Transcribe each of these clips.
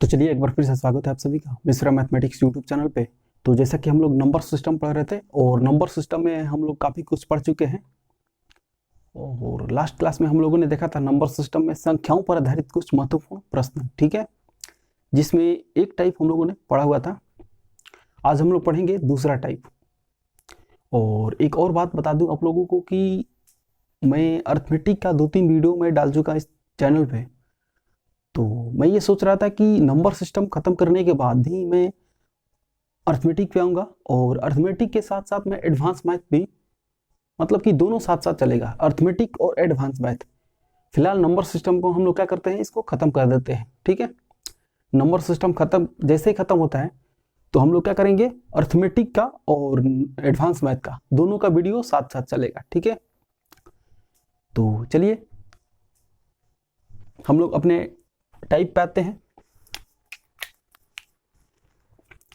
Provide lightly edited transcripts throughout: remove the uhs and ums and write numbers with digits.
तो चलिए एक बार फिर से स्वागत है आप सभी का मिश्रा मैथमेटिक्स यूट्यूब चैनल पे। तो जैसा कि हम लोग नंबर सिस्टम पढ़ रहे थे और नंबर सिस्टम में हम लोग काफ़ी कुछ पढ़ चुके हैं और लास्ट क्लास में हम लोगों ने देखा था नंबर सिस्टम में संख्याओं पर आधारित कुछ महत्वपूर्ण प्रश्न, ठीक है, जिसमें एक टाइप हम लोगों ने पढ़ा हुआ था। आज हम लोग पढ़ेंगे दूसरा टाइप। और एक और बात बता दूं आप लोगों को कि मैं अर्थमेटिक का 2-3 वीडियो मैं डाल चुका इस चैनल पे। तो मैं ये सोच रहा था कि नंबर सिस्टम खत्म करने के बाद ही मैं अर्थमेटिक पे आऊँगा और अर्थमेटिक के साथ साथ मैं एडवांस मैथ भी, मतलब कि दोनों साथ साथ चलेगा, अर्थमेटिक और एडवांस मैथ। फिलहाल नंबर सिस्टम को हम लोग क्या करते हैं, इसको खत्म कर देते हैं, ठीक है। नंबर सिस्टम खत्म जैसे ही खत्म होता है तो हम लोग क्या करेंगे, अर्थमेटिक का और एडवांस मैथ का दोनों का वीडियो साथ साथ चलेगा, ठीक है। तो चलिए हम लोग अपने टाइप पे आते हैं।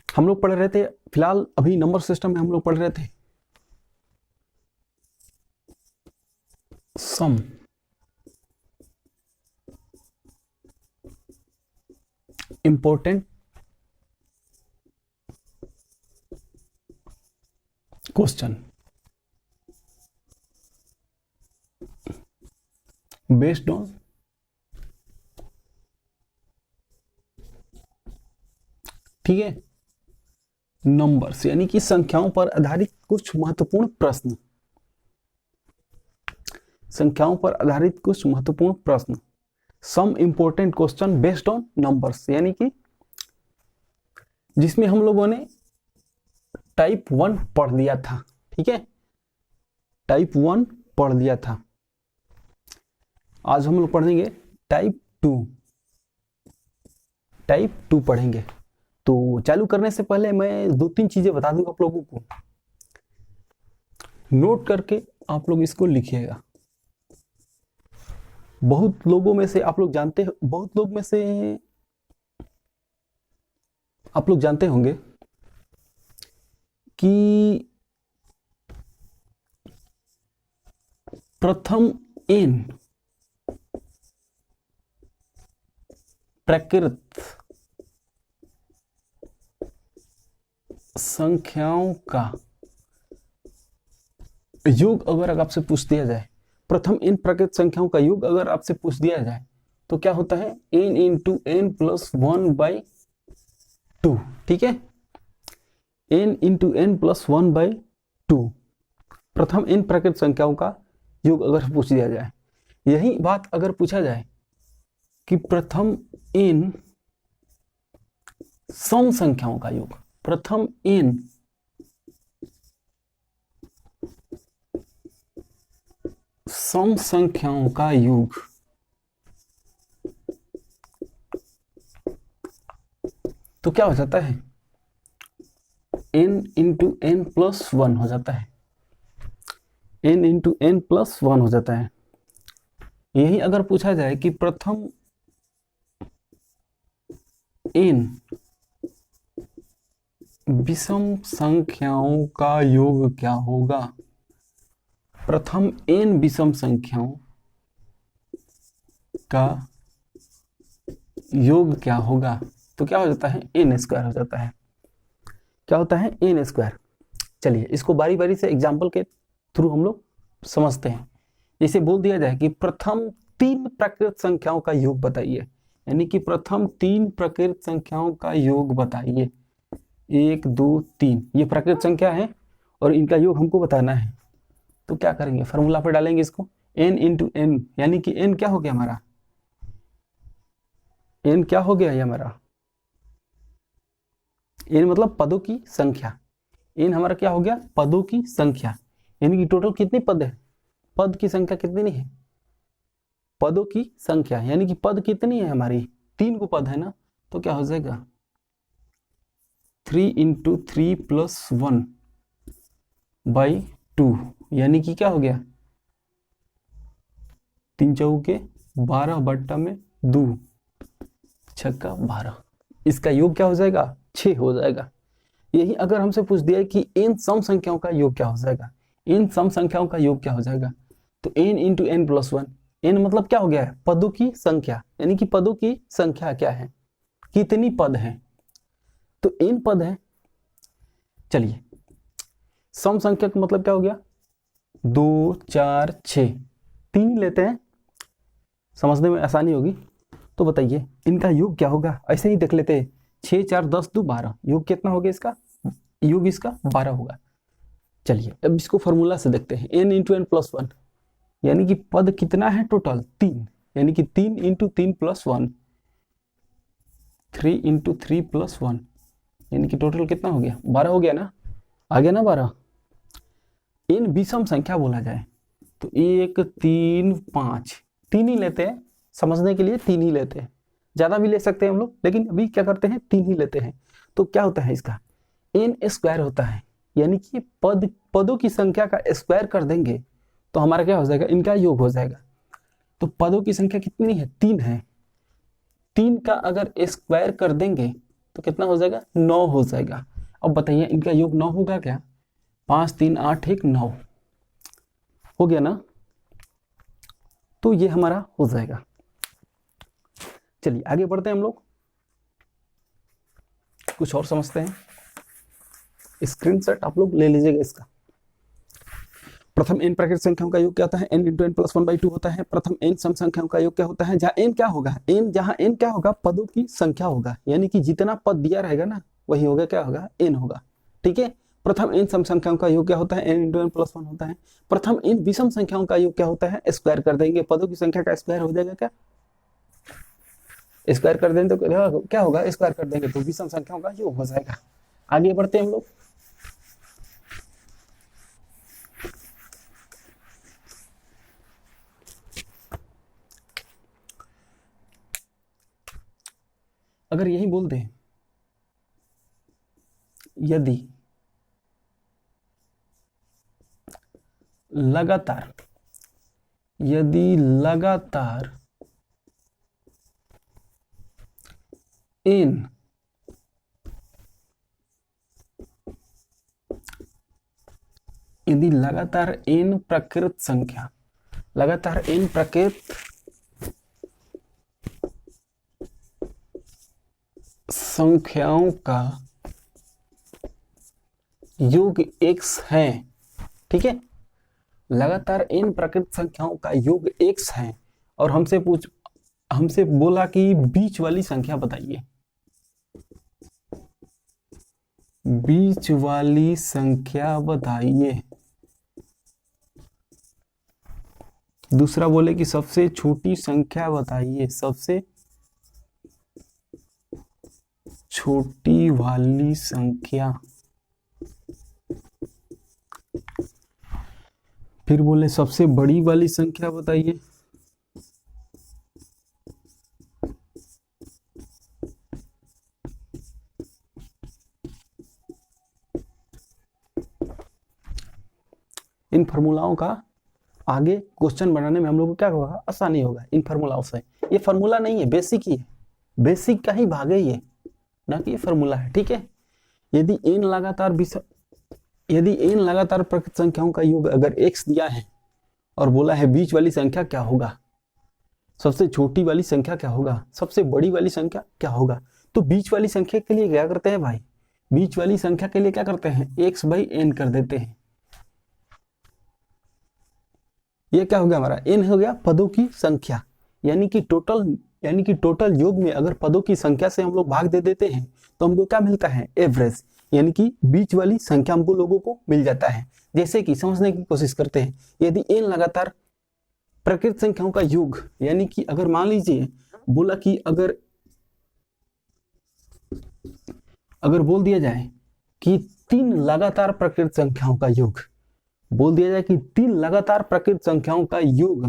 हम लोग पढ़ रहे थे, फिलहाल अभी नंबर सिस्टम में हम लोग पढ़ रहे थे सम, इंपॉर्टेंट क्वेश्चन बेस्ड ऑन ठीक है नंबर्स, यानी कि संख्याओं पर आधारित कुछ महत्वपूर्ण प्रश्न, संख्याओं पर आधारित कुछ महत्वपूर्ण प्रश्न, some important question based on numbers, यानी कि जिसमें हम लोगों ने टाइप 1 पढ़ लिया था, ठीक है, टाइप 1 पढ़ लिया था। आज हम लोग पढ़ेंगे टाइप 2, टाइप 2 पढ़ेंगे। तो चालू करने से पहले मैं 2-3 चीजें बता दूंगा आप लोगों को, नोट करके आप लोग इसको लिखिएगा। बहुत लोगों में से आप लोग जानते, बहुत लोग में से आप लोग जानते होंगे कि प्रथम n प्राकृत संख्याओं का योग अगर आपसे पूछ दिया जाए, प्रथम n प्राकृत संख्याओं का योग अगर आपसे पूछ दिया जाए तो क्या होता है, n इंटू n प्लस 1/2, ठीक है, n इंटू n प्लस 1/2 प्रथम n प्राकृत संख्याओं का योग अगर पूछ दिया जाए। यही बात अगर पूछा जाए कि प्रथम n सम संख्याओं का योग, प्रथम n सम संख्याओं का योग, तो क्या हो जाता है, n इंटू n प्लस 1 हो जाता है, n इंटू n प्लस 1 हो जाता है। यही अगर पूछा जाए कि प्रथम n विषम संख्याओं का योग क्या होगा, प्रथम n विषम संख्याओं का योग क्या होगा, तो क्या हो जाता है, n स्क्वायर हो जाता है। क्या होता है, n स्क्वायर। चलिए इसको बारी बारी से एग्जाम्पल के थ्रू हम लोग समझते हैं। जैसे बोल दिया जाए कि प्रथम 3 प्राकृत संख्याओं का योग बताइए, यानी कि प्रथम 3 प्राकृत संख्याओं का योग बताइए, 1 2 3 ये प्राकृत संख्या है और इनका योग हमको बताना है। तो क्या करेंगे, फॉर्मूला पे डालेंगे इसको, n इंटू n, यानी कि n क्या हो गया हमारा, n क्या हो गया ये हमारा, n मतलब पदों की संख्या, n हमारा क्या हो गया, पदों की संख्या, यानी कि टोटल कितने पद है, पद की संख्या कितनी है, पदों की संख्या, यानी कि पद कितनी है हमारी, 3 को पद है ना, तो क्या हो जाएगा 3 इंटू 3 प्लस 1/2, यानी कि क्या हो गया 3 चौके 12 बट्टा में 2 छक्का 12, इसका योग क्या हो जाएगा 6 हो जाएगा। यही अगर हमसे पूछ दिया है कि इन सम संख्याओं का योग क्या हो जाएगा, इन सम संख्याओं का योग क्या हो जाएगा, तो n into n plus 1, n मतलब क्या हो गया है, पदों की संख्या, यानी कि पदों की संख्या क्या है, कितनी पद हैं, तो n पद है। चलिए सम संख्या का मतलब क्या हो गया, 2 4 6, 3 लेते हैं, समझने में आसानी होगी। तो बताइए इनका योग क्या होगा, ऐसे ही देख लेते हैं। 6 4 10 2 12, योग कितना हो गया इसका, योग इसका 12 होगा। चलिए अब इसको फॉर्मूला से देखते हैं, n इंटू एन प्लस 1, यानी कि पद कितना है टोटल 3, यानी कि 3 इंटू 3 प्लस 1, 3 इंटू 3 प्लस 1, यानी कि टोटल कितना हो गया, 12 हो गया ना, आ गया ना 12। इन विषम संख्या बोला जाए तो 1 3 5, 3 ही लेते हैं, समझने के लिए 3 ही लेते हैं, ज्यादा भी ले सकते हैं हम लोग, लेकिन अभी क्या करते हैं 3 ही लेते हैं। तो क्या होता है इसका, n स्क्वायर होता है, यानी कि पदों की संख्या का स्क्वायर कर देंगे तो हमारा क्या हो जाएगा, इनका योग हो जाएगा। तो पदों की संख्या कितनी है, 3 है, 3 का अगर स्क्वायर कर देंगे तो कितना हो जाएगा, 9 हो जाएगा। अब बताइए इनका योग 9 होगा क्या, 5 3 8 1 9 हो गया ना, तो ये हमारा हो जाएगा। चलिए आगे बढ़ते हैं हम लोग, कुछ और समझते हैं। स्क्रीनशॉट आप लोग ले लीजिएगा इसका। प्रथम n प्राकृतिक संख्याओं का योग क्या होता है, n इंटू एन प्लस 1/2 होता है। प्रथम n सम संख्याओं का योग क्या होता है, जहाँ n क्या होगा, जहाँ n क्या होगा, पदों की संख्या होगा, यानी कि जितना पद दिया रहेगा ना वही होगा, क्या होगा, n होगा। ठीक है, प्रथम n सम संख्याओं का योग क्या होता है, n इंटू एन प्लस 1 होता है। प्रथम n विषम संख्याओं का योग क्या होता है, स्क्वायर कर देंगे, पदों की संख्या का स्क्वायर हो जाएगा, क्या स्क्वायर कर देंगे तो क्या होगा, स्क्वायर कर देंगे तो विषम संख्याओं का योग हो जाएगा। आगे बढ़ते हैं हम लोग। अगर यही बोल दें, यदि लगातार n प्रकृत संख्या, लगातार n प्रकृत संख्याओं का योग x है, ठीक है, लगातार n प्रकृत संख्याओं का योग x है, और हमसे बोला कि बीच वाली संख्या बताइए, बीच वाली संख्या बताइए। दूसरा बोले कि सबसे छोटी संख्या बताइए, सबसे छोटी वाली संख्या। फिर बोले सबसे बड़ी वाली संख्या बताइए। इन फार्मूलाओं का आगे क्वेश्चन बनाने में हम लोग को क्या होगा, आसानी होगा इन फार्मूलाओं से। ये फार्मूला नहीं है, बेसिक ही है, बेसिक का ही भाग है ये, ना कि ये फार्मूला है। ठीक है, यदि n लगातार प्रकृत संख्याओं का योग अगर x दिया है और बोला है बीच वाली संख्या क्या होगा, सबसे छोटी वाली संख्या क्या होगा, सबसे बड़ी वाली संख्या क्या होगा, तो बीच वाली संख्या के लिए क्या करते हैं भाई, बीच वाली संख्या के लिए क्या करते हैं, x/n कर देते हैं। ये क्या हो गया हमारा, n हो गया पदों की संख्या, यानी कि टोटल योग में अगर पदों की संख्या से हम लोग भाग दे देते हैं तो हमको क्या मिलता है, एवरेज, यानी कि बीच वाली संख्या हमको लोगों को मिल जाता है। जैसे कि समझने की कोशिश करते हैं, यदि n लगातार प्रकृत संख्याओं का योग, यानी कि अगर मान लीजिए बोला कि अगर बोल दिया जाए कि 3 लगातार प्रकृत संख्याओं का योग, बोल दिया जाए कि 3 लगातार प्रकृत संख्याओं का योग,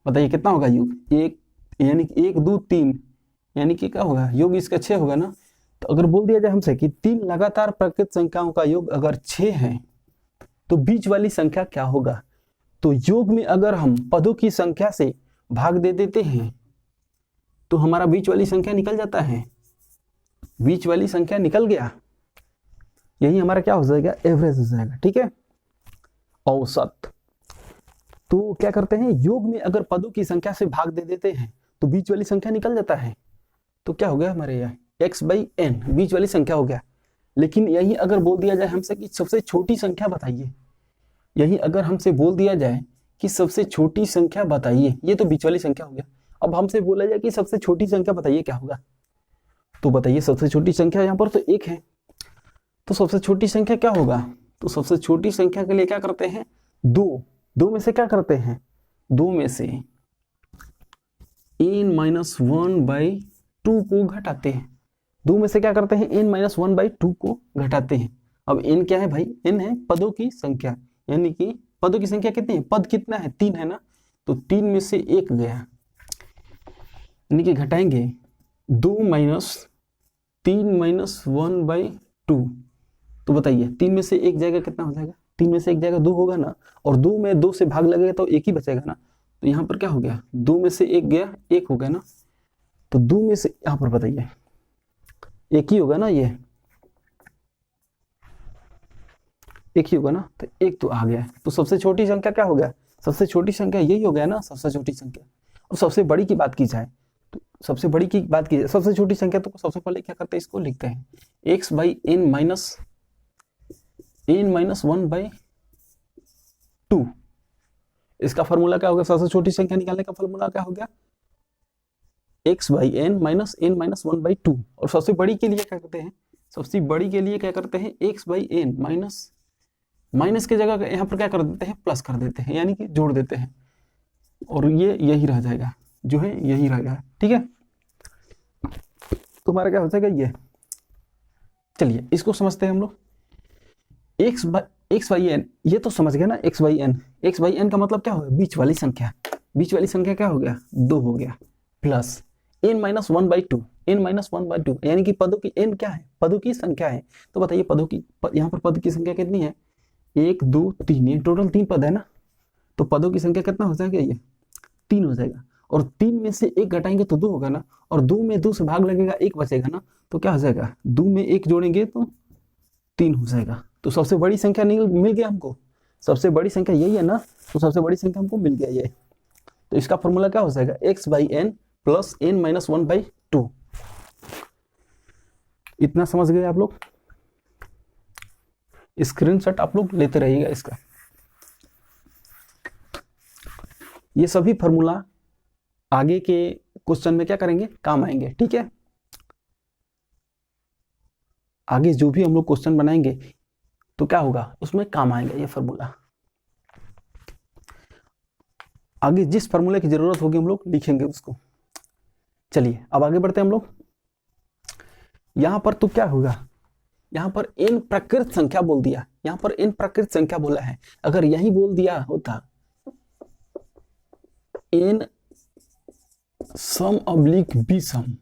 बताइए कितना होगा योग, 1 यानी कि 1 2 3, यानी कि क्या होगा, योग इसका 6 होगा ना। तो अगर बोल दिया जाए हमसे कि 3 लगातार प्रकृत संख्याओं का योग अगर 6 है तो बीच वाली संख्या क्या होगा, तो योग में अगर हम पदों की संख्या से भाग दे देते हैं तो हमारा बीच वाली संख्या निकल जाता है, बीच वाली संख्या निकल गया, यही हमारा क्या हो जाएगा, एवरेज हो जाएगा। ठीक है, औसत। तो क्या करते हैं, योग में अगर पदों की संख्या से भाग दे देते हैं तो बीच वाली संख्या निकल जाता है, तो क्या हो गया हमारे यहाँ x/n बीच वाली संख्या हो गया। लेकिन यही अगर बोल दिया जाए हमसे कि सबसे छोटी संख्या बताइए, यही अगर हमसे बोल दिया जाए कि सबसे छोटी संख्या बताइए, ये तो बीच वाली संख्या हो गया। अब हमसे बोला जाए कि सबसे छोटी संख्या बताइए, क्या होगा? तो बताइए सबसे छोटी संख्या यहाँ पर तो 1 है, तो सबसे छोटी संख्या क्या होगा? तो सबसे छोटी संख्या के लिए क्या करते हैं? 2 में से क्या करते हैं? 2 में से n-1/2 को घटाते हैं। 2 में से क्या करते हैं? n-1/2 को घटाते हैं। अब n क्या है भाई? n है पदों की संख्या, यानी कि पदों की संख्या कितनी है? पद कितना है? 3 है ना, तो 3 में से 1 गया, यानी कि घटाएंगे 2 - 3 - 1/2। तो बताइए 3 में से 1 जाएगा, कितना हो जाएगा? 3 में से 1 जाएगा 2 होगा ना, और 2 में 2 से भाग लगेगा तो 1 ही बचेगा ना। तो यहाँ पर क्या हो गया? 2 में से 1 गया, 1 हो गया ना। तो 2 में से यहाँ पर बताइए 1 ही होगा ना, ये 1 ही होगा ना, तो 1 तो आ गया। तो सबसे छोटी संख्या क्या हो गया? सबसे छोटी संख्या यही हो गया ना, सबसे छोटी संख्या। अब सबसे बड़ी की बात की जाए, तो सबसे बड़ी की बात की जाए, सबसे छोटी संख्या तो सबसे पहले क्या करते हैं? इसको लिखते हैं x/n-1/2। इसका फॉर्मूला क्या होगा? सबसे छोटी संख्या निकालने का फॉर्मूला क्या हो गया? x/n - n-1/2। और सबसे बड़ी के लिए क्या करते हैं? सबसे बड़ी के लिए क्या करते हैं? x/n माइनस के जगह यहाँ पर क्या कर देते हैं? प्लस कर देते हैं, यानी कि जोड़ देते हैं, और ये यही रह जाएगा, जो है यही रहेगा। ठीक है, तुम्हारा क्या हो जाएगा ये? चलिए इसको समझते हैं हम लोग। x/n ये तो समझ गए ना, x/n का मतलब क्या होगा? बीच वाली संख्या। बीच वाली संख्या क्या हो गया? 2 हो गया, प्लस n-1/2 यानी कि पदों की n क्या है? पदों की संख्या है। तो बताइए पदों की यहाँ पर पद की संख्या कितनी है? 1 2 3, ये टोटल 3 पद है ना, तो पदों की संख्या कितना हो जाएगा? ये 3 हो जाएगा, और 3 में से 1 घटाएंगे तो 2 होगा ना, और 2 में 2 से भाग लगेगा 1 बचेगा ना, तो क्या हो जाएगा? 2 में 1 जोड़ेंगे तो 3 हो जाएगा। तो सबसे बड़ी संख्या मिल गया हमको, सबसे बड़ी संख्या यही है ना, तो सबसे बड़ी संख्या हमको मिल गया ये। तो इसका फॉर्मूला क्या हो जाएगा? x/n + n-1/2। इतना समझ गए आप लोग? स्क्रीनशॉट आप लोग लेते रहिएगा इसका। ये सभी फॉर्मूला आगे के क्वेश्चन में क्या करेंगे? काम आएंगे। ठीक है, आगे जो भी हम लोग क्वेश्चन बनाएंगे तो क्या होगा? उसमें काम आएगा ये फॉर्मूला। आगे जिस फॉर्मूले की जरूरत होगी हम लोग लिखेंगे उसको। चलिए अब आगे बढ़ते हैं हम लोग। यहां पर तो क्या होगा? यहां पर n प्रकृत संख्या बोल दिया, यहां पर n प्रकृत संख्या बोला है। अगर यही बोल दिया होता n सम/विषम,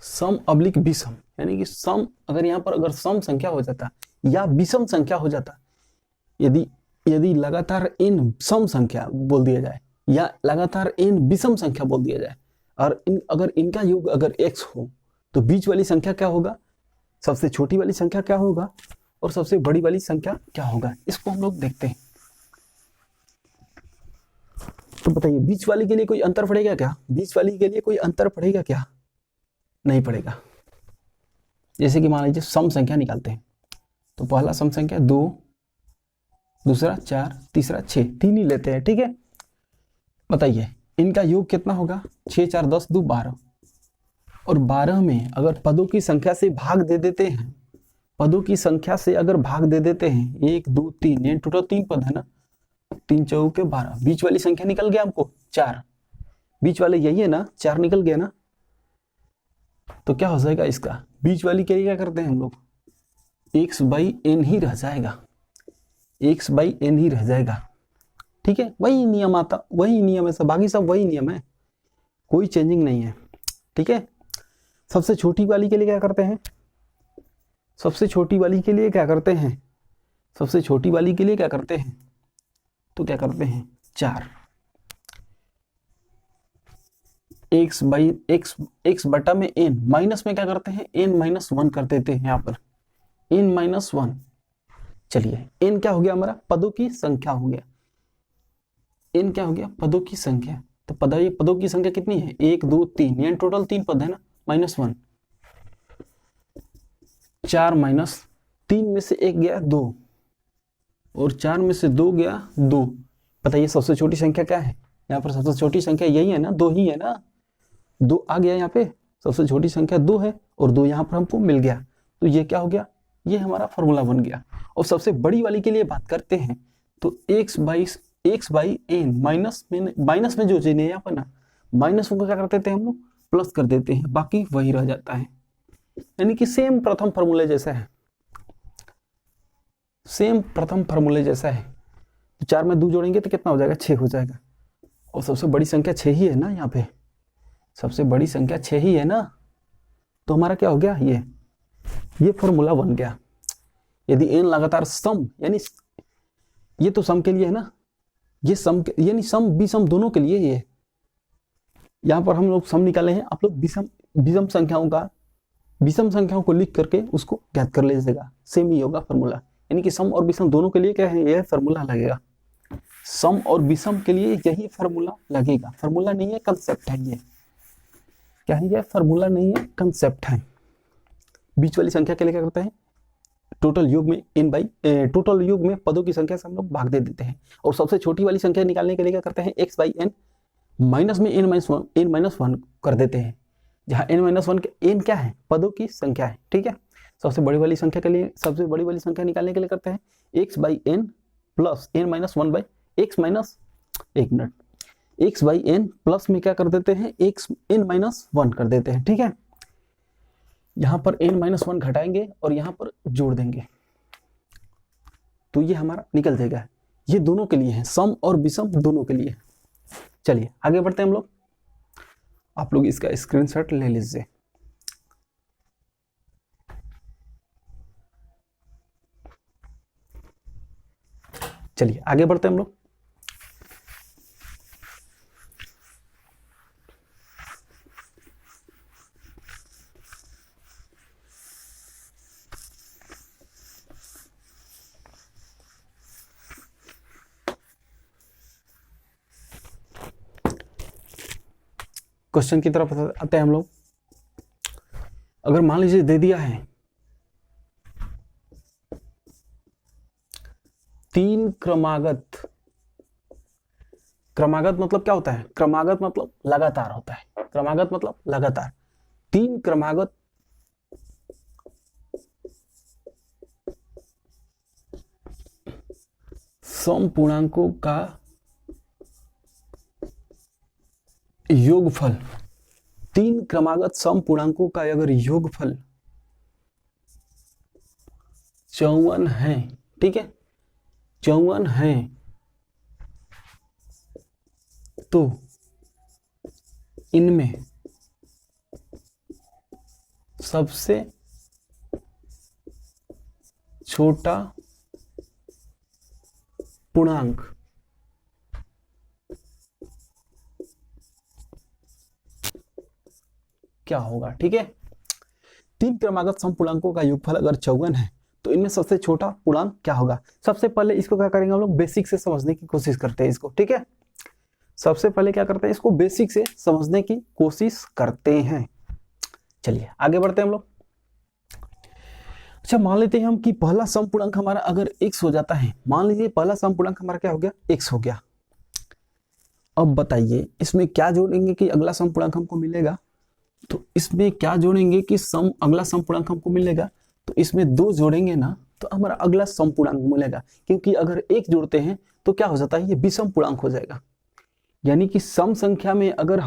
सम/विषम, यानी कि सम, अगर यहाँ पर अगर सम संख्या हो जाता या विषम संख्या हो जाता, यदि लगातार n सम संख्या बोल दिया जाए या लगातार n विषम संख्या बोल दिया जाए, और अगर इनका योग अगर x हो, तो बीच वाली संख्या क्या होगा? सबसे छोटी वाली संख्या क्या होगा? और सबसे बड़ी वाली संख्या क्या होगा? इसको हम लोग देखते हैं। तो बताइए बीच वाली के लिए कोई अंतर पड़ेगा क्या? बीच वाली के लिए कोई अंतर पड़ेगा क्या? नहीं पड़ेगा। जैसे कि मान लीजिए सम संख्या निकालते हैं, तो पहला सम संख्या 2, दूसरा 4, तीसरा 6, 3 ही लेते हैं। ठीक है, बताइए इनका योग कितना होगा? 6 4 10 2 12, और 12 में अगर पदों की संख्या से भाग दे देते हैं, पदों की संख्या से अगर भाग दे देते हैं 1 2 3, ये टोटल 3 पद है ना, 3 चौके 12, बीच वाली संख्या निकल गया हमको 4, बीच वाले यही है ना, 4 निकल गया ना। तो क्या हो जाएगा इसका? बीच वाली के लिए क्या करते हैं हम लोग? x/n ही रह जाएगा, x/n ही रह जाएगा। ठीक है, वही नियम आता, वही नियम है सब, बाकी सब वही नियम है, कोई चेंजिंग नहीं है। ठीक है, सबसे छोटी वाली के लिए क्या करते हैं? सबसे छोटी वाली के लिए क्या करते हैं? सबसे छोटी वाली के लिए क्या करते हैं? तो क्या करते हैं? 4 x बटा में n, माइनस में क्या करते हैं? n-1 कर देते हैं यहाँ पर, n-1। चलिए n क्या हो गया हमारा? पदों की संख्या हो गया। n क्या हो गया? पदों की संख्या। तो पदों की संख्या कितनी है, 1 2 3, यानी टोटल 3 पद है ना, -1, 4 -3 में से 1 गया 2 और 4 में से 2 गया 2। बताइए सबसे छोटी संख्या क्या है, यहाँ पर सबसे छोटी संख्या यही है ना, 2 ही है ना, 2 आ गया यहाँ पे, सबसे छोटी संख्या 2 है और 2 यहाँ पर हमको मिल गया, तो ये क्या हो गया, ये हमारा फॉर्मूला बन गया। और सबसे बड़ी वाली के लिए बात करते हैं तो x बाई n, माइनस में जो चीज है यहाँ पर ना, माइनस को क्या कर देते हैं हम लोग, प्लस कर देते हैं, बाकी वही रह जाता है, यानी कि सेम प्रथम फॉर्मूले जैसा है, सेम प्रथम फॉर्मूले जैसा है। तो 4 में 2 जोड़ेंगे तो कितना हो जाएगा, 6 हो जाएगा। और सबसे बड़ी संख्या 6 ही है ना, यहाँ पे सबसे बड़ी संख्या 6 ही है ना, तो हमारा क्या हो गया, ये फॉर्मूला बन गया। यदि n लगातार सम, यानी ये तो सम के लिए है ना, ये सम यानी सम विषम दोनों के लिए ये, यहाँ पर हम लोग सम निकाले हैं, आप लोग विषम संख्याओं को लिख करके उसको ज्ञात कर लीजिएगा, सेम ही होगा फॉर्मूला, यानी कि सम और विषम दोनों के लिए क्या है, यह फॉर्मूला लगेगा, सम और विषम के लिए यही फॉर्मूला लगेगा। फॉर्मूला नहीं है, कंसेप्ट है, ये क्या है, ये फॉर्मूला नहीं है, कंसेप्ट है। बीच वाली संख्या के लिए क्या करते हैं, टोटल योग में टोटल योग में पदों की संख्या से हम लोग भाग दे देते हैं। और सबसे छोटी वाली संख्या निकालने के लिए क्या करते हैं, x बाई n माइनस में n-1 कर देते हैं, जहां n-1 के n क्या है, पदों की संख्या है, ठीक है। सबसे बड़ी वाली संख्या के लिए, सबसे बड़ी वाली संख्या निकालने के लिए करते हैं x by n plus n-1 by x minus, एक minute, x by n plus में क्या कर देते हैं, x n-1 कर देते हैं, ठीक है। यहां पर n-1 घटाएंगे और यहां पर जोड़ देंगे, तो ये हमारा निकल जाएगा। ये दोनों के लिए है, सम और विषम दोनों के लिए। चलिए आगे बढ़ते हैं हम लोग, आप लोग इसका स्क्रीनशॉट ले लीजिए। चलिए आगे बढ़ते हैं हम लोग। क्वेश्चन की तरफ आते हैं हम लोग। अगर मान लीजिए दे दिया है 3 क्रमागत मतलब क्या होता है, क्रमागत मतलब लगातार होता है, क्रमागत मतलब लगातार, 3 क्रमागत समपूर्णांकों का योगफल, 3 क्रमागत समपूर्णांकों का अगर योगफल 54 है, ठीक है, 54 है, तो इनमें सबसे छोटा पूर्णांक क्या होगा, ठीक है। 3 क्रमागत समपूर्णांकों का योगफल अगर 54 है तो इनमें सबसे छोटा पूर्णांक क्या होगा। सबसे पहले इसको क्या करेंगे हम लोग, बेसिक से समझने की कोशिश करते हैं इसको, ठीक है। सबसे पहले क्या करते हैं, इसको बेसिक से समझने की कोशिश करते हैं। चलिए आगे बढ़ते हैं हम लोग। अच्छा मान लेते हैं हम कि पहला समपूर्णांक हमारा अगर x हो जाता है, मान लीजिए पहला समपूर्णांक हमारा क्या हो गया, x हो गया। अब बताइए इसमें क्या जोड़ेंगे कि अगला समपूर्णांक हमको मिलेगा, तो इसमें क्या जोड़ेंगे कि अगला समपूर्णांक हमको मिलेगा, तो इसमें 2 जोड़ेंगे ना तो हमारा अगला समपूर्णांक मिलेगा, क्योंकि अगर 1 जोड़ते हैं तो क्या हो जाता है, ये विषम पूर्णांक हो जाएगा। यानी कि सम संख्या में अगर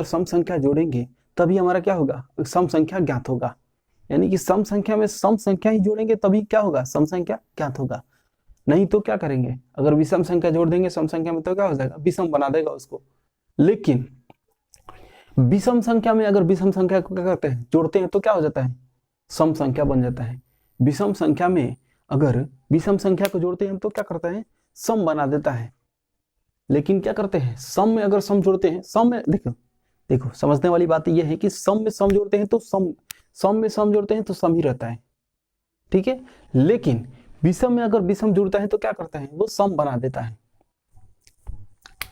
सम संख्या जोड़ेंगे तभी हमारा क्या होगा, सम संख्या ज्ञात होगा। यानी कि सम संख्या में सम संख्या ही जोड़ेंगे तभी क्या होगा, सम संख्या ज्ञात होगा। नहीं तो क्या करेंगे, अगर विषम संख्या जोड़ देंगे सम संख्या में तो क्या हो जाएगा, विषम बना देगा उसको। लेकिन विषम संख्या में अगर विषम संख्या को क्या करते हैं, जोड़ते हैं तो क्या हो जाता है, सम संख्या बन जाता है। विषम संख्या में अगर विषम संख्या को जोड़ते हैं तो क्या करता है, सम बना देता है। लेकिन क्या करते हैं, सम में अगर सम जोड़ते हैं, सम में देखो समझने वाली बात यह है कि सम में सम जोड़ते हैं तो सम में सम जोड़ते हैं तो सम ही रहता है, ठीक है। लेकिन विषम में अगर विषम जुड़ता है तो क्या करता है, वो सम बना देता है,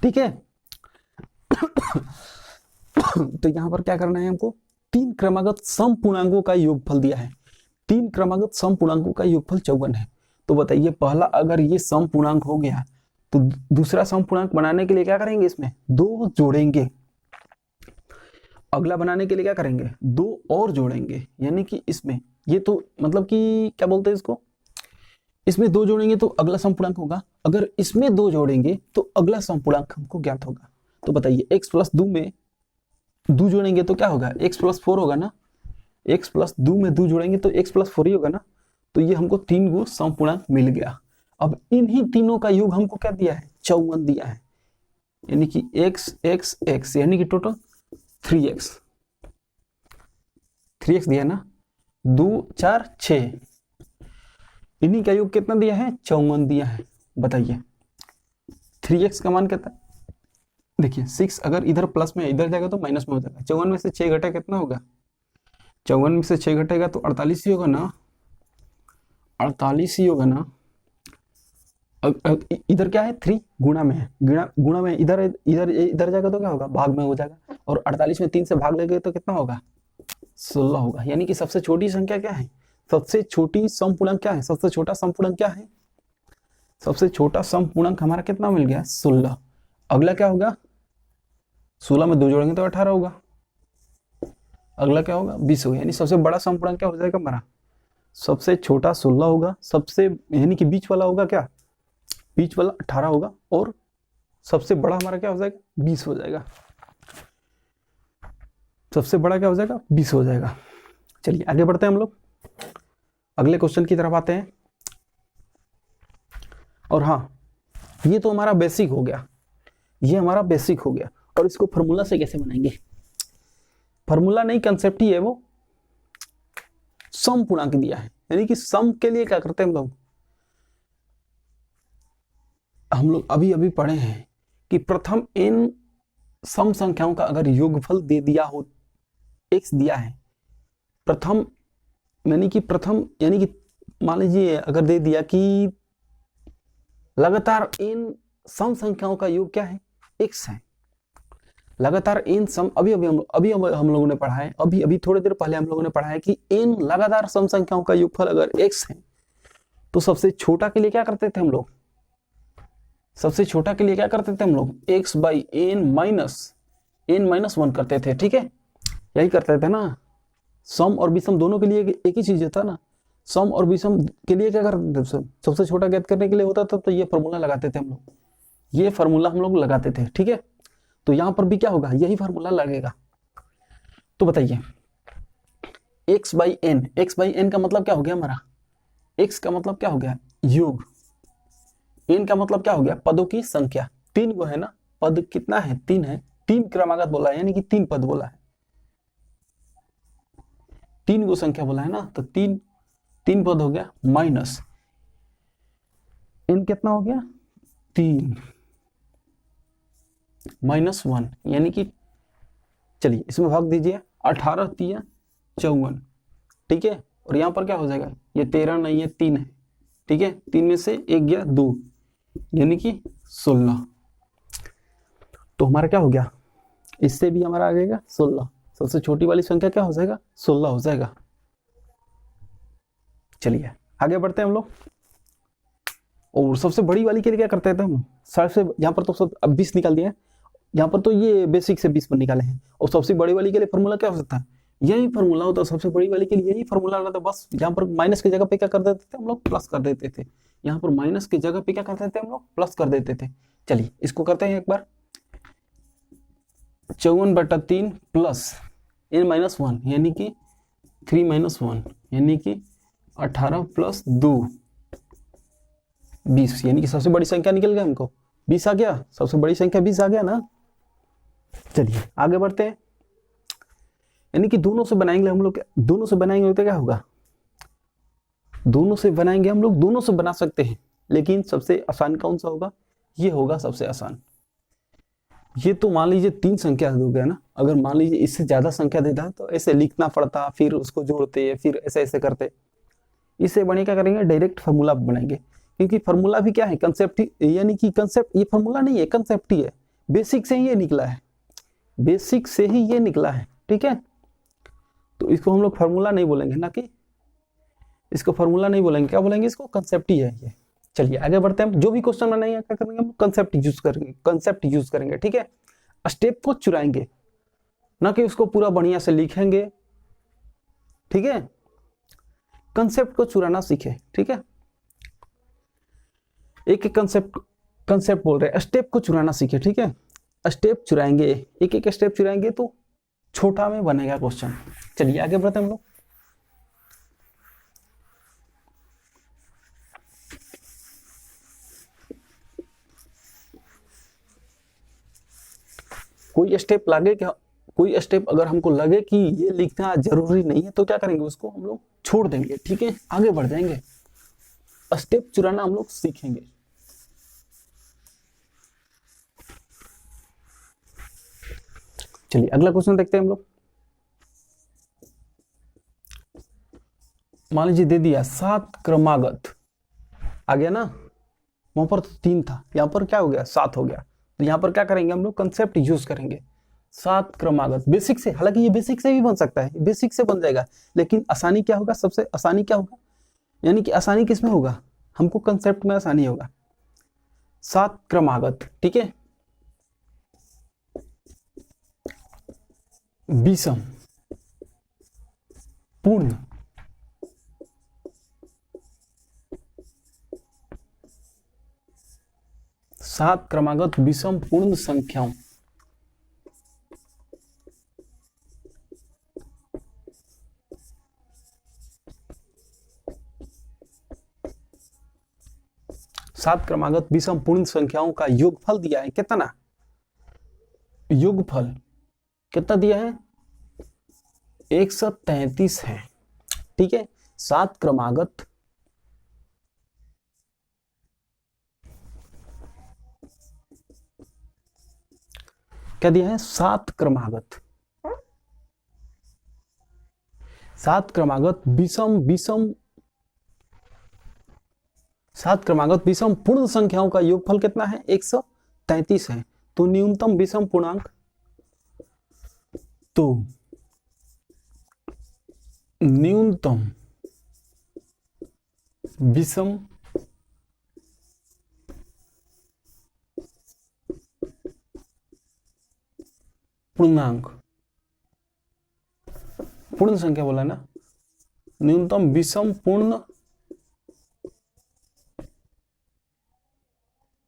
ठीक है। तो यहाँ पर क्या करना है हमको, तीन क्रमागत सम पूर्णांकों का योगफल दिया है। तीन क्रमागत सम पूर्णांकों का योगफल 54 है। तो बताइए पहला अगर ये सम पूर्णांक हो गया तो दूसरा सम पूर्णांक बनाने के लिए क्या करेंगे, इसमें दो जोड़ेंगे। अगला बनाने के लिए क्या करेंगे, दो और जोड़ेंगे, यानी कि इसमें ये तो मतलब कि क्या बोलते हैं इसको, इसमें दो जोड़ेंगे तो अगला समपूर्णांक होगा, अगर इसमें दो जोड़ेंगे तो अगला समपूर्णांक हमको ज्ञात होगा। तो बताइए x प्लस 2 में 2 जोड़ेंगे तो क्या होगा, x प्लस 4 होगा ना, x प्लस 2 में 2 जोड़ेंगे तो x प्लस 4 ही होगा ना। तो ये हमको 3 गो समपूर्णांक मिल गया। अब इन्हीं तीनों का योग हमको क्या दिया है, 54 दिया है, यानी कि x x x यानी कि टोटल 3x दिया ना, 2 4 6, इन्हीं का योग कितना दिया है, 54 दिया है। बताइए 3x का मान कितना, देखिए 6 अगर इधर प्लस में इधर जाएगा तो माइनस में हो जाएगा। 54 में से 6 घटा कितना होगा, 54 में से 6 घटेगा तो 48 ही होगा ना, 48 ही होगा ना। इधर क्या है, 3 गुणा में है, गुणा में इधर इधर इधर जाएगा तो क्या होगा, भाग में हो जाएगा। और 48 में 3 से भाग लेंगे तो कितना होगा, 16 होगा। यानी कि सबसे छोटी संख्या क्या है, सबसे छोटी समपूर्णांक क्या है, सबसे छोटा समपूर्णांक क्या है, सबसे छोटा समपूर्णांक हमारा कितना मिल गया, 16। अगला क्या होगा, 16 में 2 जोड़ेंगे तो 18 होगा। अगला क्या होगा, 20 होगा। यानी सबसे बड़ा समपूर्णांक क्या हो जाएगा हमारा, सबसे छोटा 16 होगा, सबसे यानी कि बीच वाला होगा क्या, बीच वाला 18 होगा, और सबसे बड़ा हमारा क्या हो जाएगा, 20 हो जाएगा। सबसे बड़ा क्या हो जाएगा, 20 हो जाएगा। चलिए आगे बढ़ते हैं हम लोग, अगले क्वेश्चन की तरफ आते हैं। और हाँ, ये तो हमारा बेसिक हो गया, ये हमारा बेसिक हो गया। और इसको फॉर्मूला से कैसे बनाएंगे, फॉर्मूला नहीं कंसेप्ट ही है वो, सम पूर्णांक दिया है। यानी कि सम के लिए क्या करते हैं हम लोग अभी अभी पढ़े हैं कि प्रथम n सम संख्याओं का अगर योगफल दे दिया हो, x दिया है, प्रथम यानी कि मान लीजिए अगर दे दिया कि लगातार n सम संख्याओं का योग क्या है, x है। लगातार n सम अभी हम लोगों ने पढ़ा है, अभी थोड़ी देर पहले हम लोगों ने पढ़ा है कि n लगातार सम संख्याओं का योगफल अगर x है तो सबसे छोटा के लिए क्या करते थे हम लोग, सबसे छोटा के लिए क्या करते थे हम लोग, x बाई n माइनस 1 करते थे। ठीक है, यही करते थे ना, सम और विषम दोनों के लिए एक ही चीज था ना। सम और विषम के लिए क्या करते थे, सबसे छोटा ज्ञात करने के लिए होता था तो ये फॉर्मूला लगाते थे हम लोग, ये फॉर्मूला हम लोग लगाते थे। ठीक है, तो यहां पर भी क्या होगा, यही फॉर्मूला लगेगा। तो बताइए x बाई एन का मतलब क्या हो गया हमारा, x का मतलब क्या हो गया, योग, n का मतलब क्या हो गया, पदों की संख्या। 3 गो है ना, पद कितना है, 3 है, 3 क्रमागत बोला है, यानी कि 3 पद बोला है, 3 गो संख्या बोला है ना, तो 3 पद हो गया, माइनस n कितना हो गया, 3 माइनस 1, यानी कि चलिए इसमें भाग दीजिए, 18 3 54। ठीक है, और यहां पर क्या हो जाएगा, ये 13 नहीं है, 3 है। ठीक है, 3 में से 1 गया 2, यानी कि 16। तो हमारा क्या हो गया, इससे भी हमारा आ जाएगा 16, सबसे छोटी वाली संख्या क्या हो जाएगा, 16 हो जाएगा। चलिए आगे बढ़ते हैं हम लोग, और सबसे बड़ी वाली के लिए क्या करते थे हम, सबसे यहाँ पर तो सब अब 20 निकाल दिए, यहाँ पर तो ये बेसिक से 20 पर निकाले हैं। और सबसे बड़ी वाली के लिए फॉर्मूला क्या हो सकता है, यही फॉर्मूला होता है, सबसे बड़ी वाली के लिए यही फॉर्मूला रहता है। बस यहाँ पर माइनस की जगह पे क्या कर देते थे हम लोग, प्लस कर देते थे। यहाँ पर माइनस की जगह पे क्या करते थे हम लोग, प्लस कर देते थे। चलिए इसको करते हैं एक बार, 54/3 प्लस n माइनस 1 यानी कि 3 माइनस 1 यानी कि 18 प्लस 2 20, यानी कि सबसे बड़ी संख्या निकल गया हमको, 20 आ गया, सबसे बड़ी संख्या 20 आ गया ना। चलिए आगे बढ़ते हैं, यानी कि दोनों से बनाएंगे हम लोग, दोनों से बनाएंगे तो क्या होगा, दोनों से बनाएंगे हम लोग, दोनों से बना सकते हैं, लेकिन सबसे आसान कौन सा होगा, ये होगा सबसे आसान। ये तो मान लीजिए 3 संख्या हो गया ना, अगर मान लीजिए इससे ज्यादा संख्या देता तो ऐसे लिखना पड़ता, फिर उसको जोड़ते, फिर ऐसे ऐसे करते। इससे बने क्या करेंगे, डायरेक्ट फार्मूला बनाएंगे, क्योंकि फार्मूला भी क्या है, कंसेप्ट ही, यानी कि कंसेप्ट, ये फार्मूला नहीं है, कंसेप्ट ही है, बेसिक से ही ये निकला है। बेसिक से ही ये निकला है, ठीक है। तो इसको हम लोग फार्मूला नहीं बोलेंगे, ना कि इसको फार्मूला नहीं बोलेंगे, क्या बोलेंगे, इसको कंसेप्ट ही है ये। चलिए आगे बढ़ते हैं, जो भी क्वेश्चन बनाएंगे क्या करेंगे हम, कंसेप्ट यूज करेंगे, कंसेप्ट यूज करेंगे, ठीक है। स्टेप को चुराएंगे, ना कि उसको पूरा बढ़िया से लिखेंगे, ठीक है। कंसेप्ट को चुराना सीखे, ठीक है। एक एक कंसेप्ट बोल रहे हैं, स्टेप को चुराना सीखे, ठीक है। स्टेप चुराएंगे, एक एक स्टेप चुराएंगे तो छोटा में बनेगा क्वेश्चन। चलिए आगे बढ़ते हैं हम लोग। कोई स्टेप लगे क्या, कोई स्टेप अगर हमको लगे कि ये लिखना जरूरी नहीं है तो क्या करेंगे, उसको हम लोग छोड़ देंगे, ठीक है, आगे बढ़ जाएंगे। स्टेप चुराना हम लोग सीखेंगे। चलिए अगला क्वेश्चन देखते हैं हम लोग। मान लीजिए दे दिया 7 क्रमागत, आ गया ना, वहां पर तो 3 था, यहां पर क्या हो गया, 7 हो गया। तो यहां पर क्या करेंगे हम लोग, कंसेप्ट यूज करेंगे। 7 क्रमागत बेसिक से, हालांकि ये बेसिक से भी बन सकता है, बेसिक से बन जाएगा, लेकिन आसानी क्या होगा, सबसे आसानी क्या होगा, यानी कि आसानी किसमें होगा, हमको कंसेप्ट में आसानी होगा। 7 क्रमागत, ठीक है, विषम पूर्ण सात क्रमागत विषम पूर्ण संख्याओं, सात क्रमागत विषम पूर्ण संख्याओं का योगफल दिया है कितना, योगफल कितना दिया है, 133 है, ठीक है। 7 क्रमागत क्या दिया है, 7 क्रमागत, 7 क्रमागत विषम 7 क्रमागत विषम पूर्ण संख्याओं का योगफल कितना है, 133 है। तो न्यूनतम विषम पूर्णांक, तो न्यूनतम विषम पूर्णांक, पूर्ण संख्या बोला ना, न्यूनतम विषम पूर्ण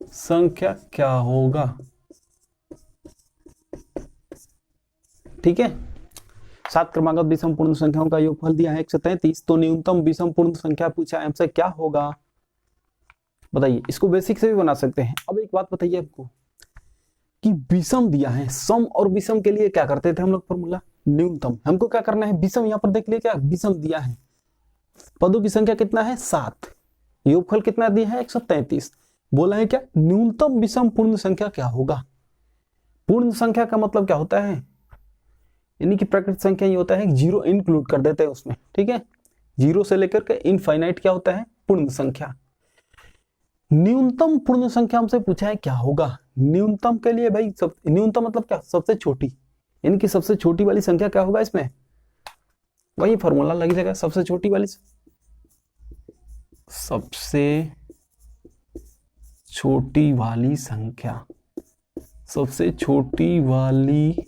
संख्या क्या होगा, ठीक है। 7 क्रमागत विषम पूर्ण संख्याओं का योगफल दिया है 133, तो न्यूनतम विषम पूर्ण संख्या पूछा है हमसे, क्या होगा बताइए। इसको बेसिक से भी बना सकते हैं। अब एक बात बताइए आपको कि विषम दिया है, सम और विषम के लिए क्या करते थे हम लोग, फॉर्मूला न्यूनतम, हमको क्या करना है, विषम, यहां पर देख लिया क्या, विषम दिया है, पदों की संख्या कितना है, 7, योगफल कितना दिया है, 133, बोला है क्या, न्यूनतम विषम पूर्ण संख्या क्या होगा। पूर्ण संख्या का मतलब क्या होता है, यानी कि प्राकृतिक संख्या ये होता है, जीरो इंक्लूड कर देते हैं उसमें, ठीक है। जीरो से लेकर के इनफाइनाइट क्या होता है, पूर्ण संख्या। न्यूनतम पूर्ण संख्या हमसे पूछा है क्या होगा, न्यूनतम के लिए भाई न्यूनतम मतलब क्या, सबसे छोटी, यानी कि सबसे छोटी वाली संख्या क्या होगा इसमें, वही फॉर्मूला लग जाएगा, सबसे छोटी वाली, सबसे छोटी वाली संख्या, सबसे छोटी वाली,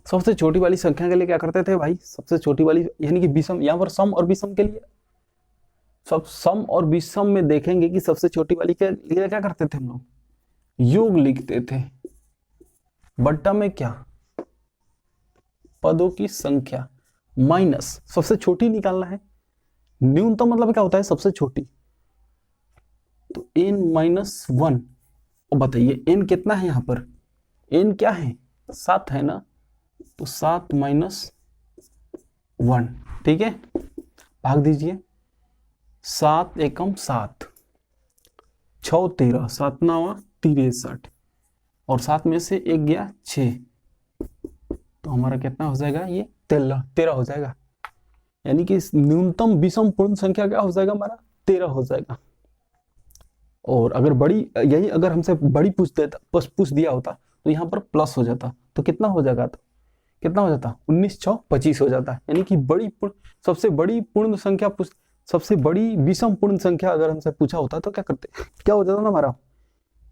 सबसे छोटी वाली संख्या के लिए क्या करते थे भाई, सबसे छोटी वाली यानी कि विषम, यहां पर सम और विषम के लिए, सब सम और विषम में देखेंगे कि सबसे छोटी वाली के लिए क्या करते थे हम लोग, योग लिखते थे, बट्टा में क्या, पदों की संख्या माइनस सबसे छोटी निकालना है। न्यूनतम मतलब क्या होता है, सबसे छोटी, तो n-1, और बताइए n कितना है, यहां पर n क्या है, 7 है ना, तो 7 - 1, ठीक है, भाग दीजिए, 7 एकम 7, 6 13, 7 9 63, और 7 में से 1 गया 6, तो हमारा कितना हो जाएगा, ये 13 हो जाएगा, यानी कि न्यूनतम विषम पूर्ण संख्या क्या हो जाएगा हमारा, 13 हो जाएगा। और अगर बड़ी यही अगर हमसे बड़ी पूछ दिया होता तो यहाँ पर प्लस हो जाता, तो कितना हो जाएगा, तो कितना हो जाता, 19 6 25 हो जाता। यानी कि सबसे बड़ी पूर्ण संख्या सबसे बड़ी विषम पूर्ण संख्या अगर हमसे पूछा होता तो क्या करते, क्या हो जाता ना, हमारा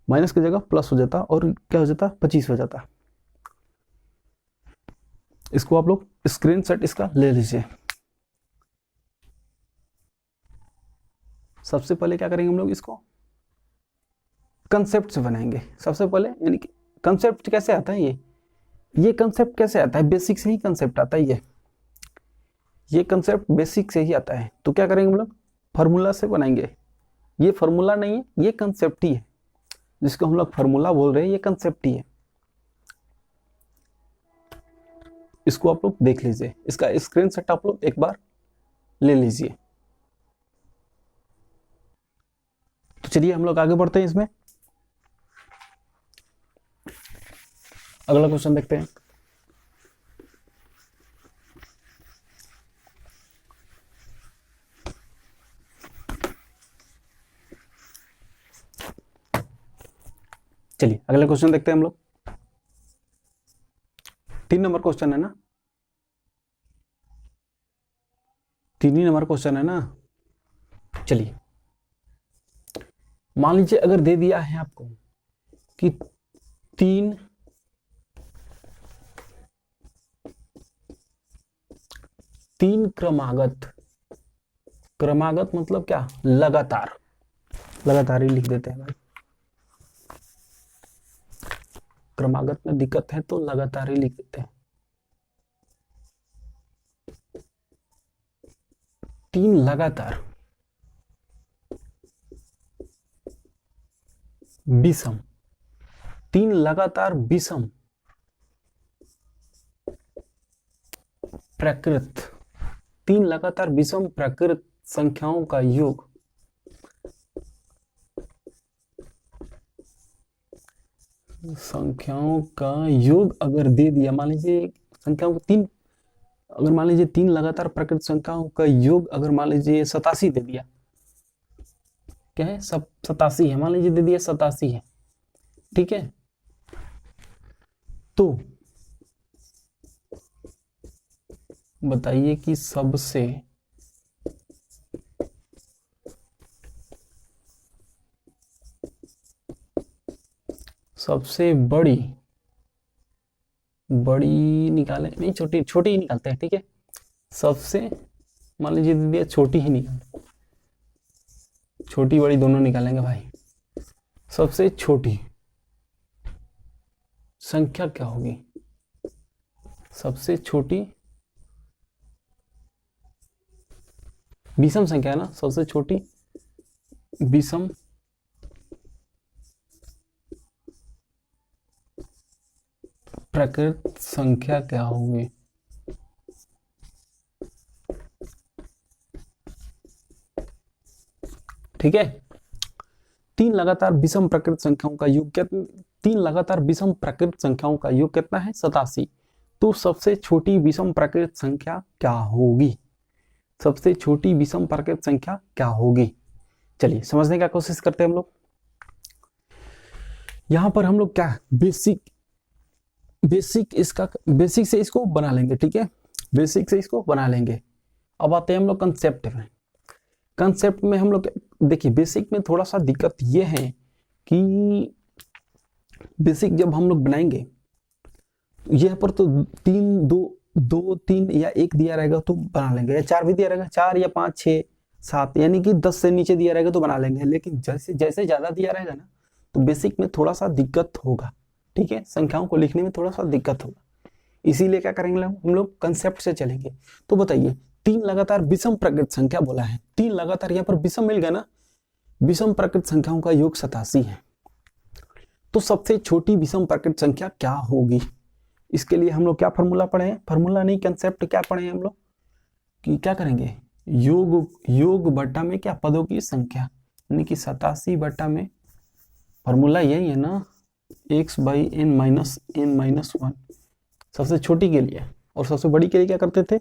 माइनस की जगह प्लस हो जाता और क्या हो जाता, 25 हो जाता। इसको आप लोग स्क्रीनशॉट इसका ले लीजिए। सबसे पहले क्या करेंगे हम लोग, इसको कंसेप्ट से बनाएंगे सबसे पहले। यानी कि कंसेप्ट कैसे आता है, ये कंसेप्ट कैसे आता है, बेसिक से ही कंसेप्ट आता है, ये कंसेप्ट बेसिक से ही आता है। तो क्या करेंगे हम लोग, फार्मूला से बनाएंगे। ये फार्मूला नहीं है, ये कंसेप्ट ही है, जिसको हम लोग फार्मूला बोल रहे हैं, ये कंसेप्ट ही है। इसको आप लोग देख लीजिए, इसका स्क्रीनशॉट आप लोग एक बार ले लीजिए। तो चलिए हम लोग आगे बढ़ते हैं इसमें। अगला क्वेश्चन देखते हैं। चलिए अगला क्वेश्चन देखते हैं हम लोग। 3 नंबर क्वेश्चन है ना, 3 ही नंबर क्वेश्चन है ना। चलिए मान लीजिए अगर दे दिया है आपको कि 3 क्रमागत मतलब क्या, लगातार ही लिख देते हैं भाई, क्रमागत में दिक्कत है तो लगातार ही लिख देते हैं। 3 लगातार विषम, 3 लगातार विषम प्राकृत, 3 लगातार विषम प्राकृत संख्याओं का योग अगर दे दिया, मान लीजिए संख्याओं को 3, अगर मान लीजिए 3 लगातार प्राकृत संख्याओं का योग अगर मान लीजिए 87 दे दिया, क्या है, सब 87 है, मान लीजिए दे दिया 87 है, ठीक है। तो बताइए कि सबसे बड़ी निकाले, नहीं छोटी ही निकालते हैं, ठीक है। सबसे मान लीजिए दे दिया, छोटी ही निकालते, छोटी बड़ी दोनों निकालेंगे भाई। सबसे छोटी संख्या क्या होगी, सबसे छोटी विषम संख्या है ना, सबसे छोटी विषम प्राकृत संख्या क्या होगी, ठीक है। 3 लगातार विषम प्राकृत संख्याओं का योग कितना, 3 लगातार विषम प्राकृत संख्याओं का योग कितना है, 87। तो सबसे छोटी विषम प्राकृत संख्या क्या होगी, सबसे छोटी विषम प्राकृत संख्या क्या होगी। चलिए समझने का कोशिश करते हैं हम लोग। यहां पर हम लोग क्या बेसिक से इसको बना लेंगे, ठीक है, बेसिक से इसको बना लेंगे। अब आते हैं हम लोग कंसेप्ट में हम लोग देखिए, बेसिक में थोड़ा सा दिक्कत ये है कि बेसिक जब हम लोग बनाएंगे, यहाँ पर तो 3 या 1 दिया रहेगा तो बना लेंगे, या 4 भी दिया रहेगा, 4 या 5 6 7 यानी कि 10 से नीचे दिया रहेगा तो बना लेंगे। लेकिन जैसे जैसे ज्यादा दिया रहेगा ना तो बेसिक में थोड़ा सा दिक्कत होगा, ठीक है, संख्याओं को लिखने में थोड़ा सा दिक्कत होगा। इसीलिए क्या करेंगे हम लोग कंसेप्ट से चलेंगे। तो बताइए 3 लगातार विषम प्राकृत संख्या बोला है, 3 लगातार यहाँ पर विषम मिल गया ना, विषम प्राकृत संख्याओं का योग 87 है। तो सबसे छोटी विषम प्राकृत संख्या क्या होगी, इसके लिए हम लोग क्या फॉर्मूला पढ़े हैं, फॉर्मूला नहीं कंसेप्ट क्या पढ़े हैं हम लोग, कि क्या करेंगे, योग बट्टा में क्या, पदों की संख्या, यानी कि 87 बट्टा में फॉर्मूला यही है ना, x/n-1 सबसे छोटी के लिए, और सबसे बड़ी के लिए क्या करते थे,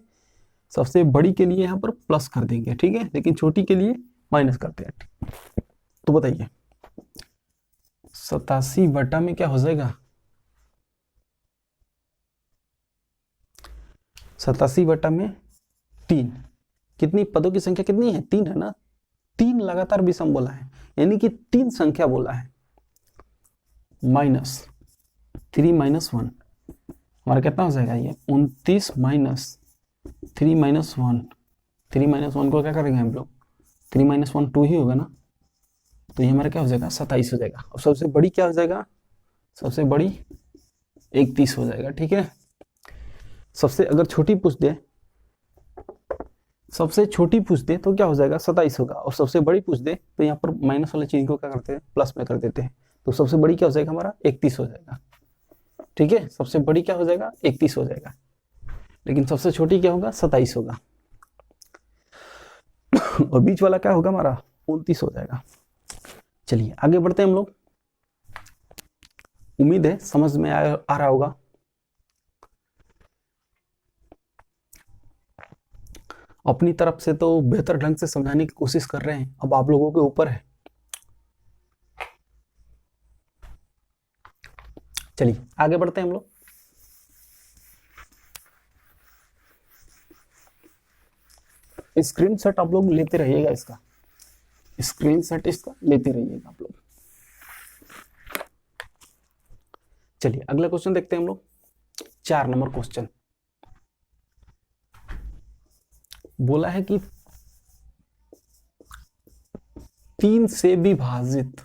सबसे बड़ी के लिए यहाँ पर प्लस कर देंगे, ठीक है, लेकिन छोटी के लिए माइनस करते हैं। तो बताइए 87 बटा में क्या हो जाएगा, 87 बटा में 3। कितनी पदों की संख्या कितनी है, 3 है ना। 3 लगातार विषम बोला है, यानी कि 3 संख्या बोला है। माइनस 3 माइनस 1 हमारा कितना हो जाएगा, ये 29 माइनस 3 माइनस 1। 3 माइनस 1 को क्या करेंगे हम लोग, 3 माइनस 1 2 ही होगा ना, तो ये हमारा क्या हो जाएगा, 27 हो जाएगा। और सबसे बड़ी क्या हो जाएगा, सबसे बड़ी 31 हो जाएगा। ठीक है, सबसे अगर छोटी पूछ दे, सबसे छोटी पूछ दे तो क्या हो जाएगा, 27 होगा। और सबसे बड़ी पूछ दे तो यहाँ पर माइनस वाले चीज को क्या करते हैं, प्लस में कर देते हैं। तो सबसे बड़ी क्या हो जाएगा हमारा, 31 हो जाएगा। ठीक है, सबसे बड़ी क्या हो जाएगा, 31 हो जाएगा, लेकिन सबसे छोटी क्या होगा, 27 होगा। और बीच वाला क्या होगा हमारा, 29 हो जाएगा। चलिए आगे बढ़ते हैं हम लोग। उम्मीद है समझ में आ रहा होगा। अपनी तरफ से तो बेहतर ढंग से समझाने की कोशिश कर रहे हैं, अब आप लोगों के ऊपर है। चलिए आगे बढ़ते हैं हम लोग। स्क्रीनशॉट आप लोग लेते रहिएगा, इसका स्क्रीनशॉट इसका लेते रहिएगा आप लोग। चलिए अगला क्वेश्चन देखते हैं हम लोग। 4 नंबर क्वेश्चन बोला है कि 3 से विभाजित,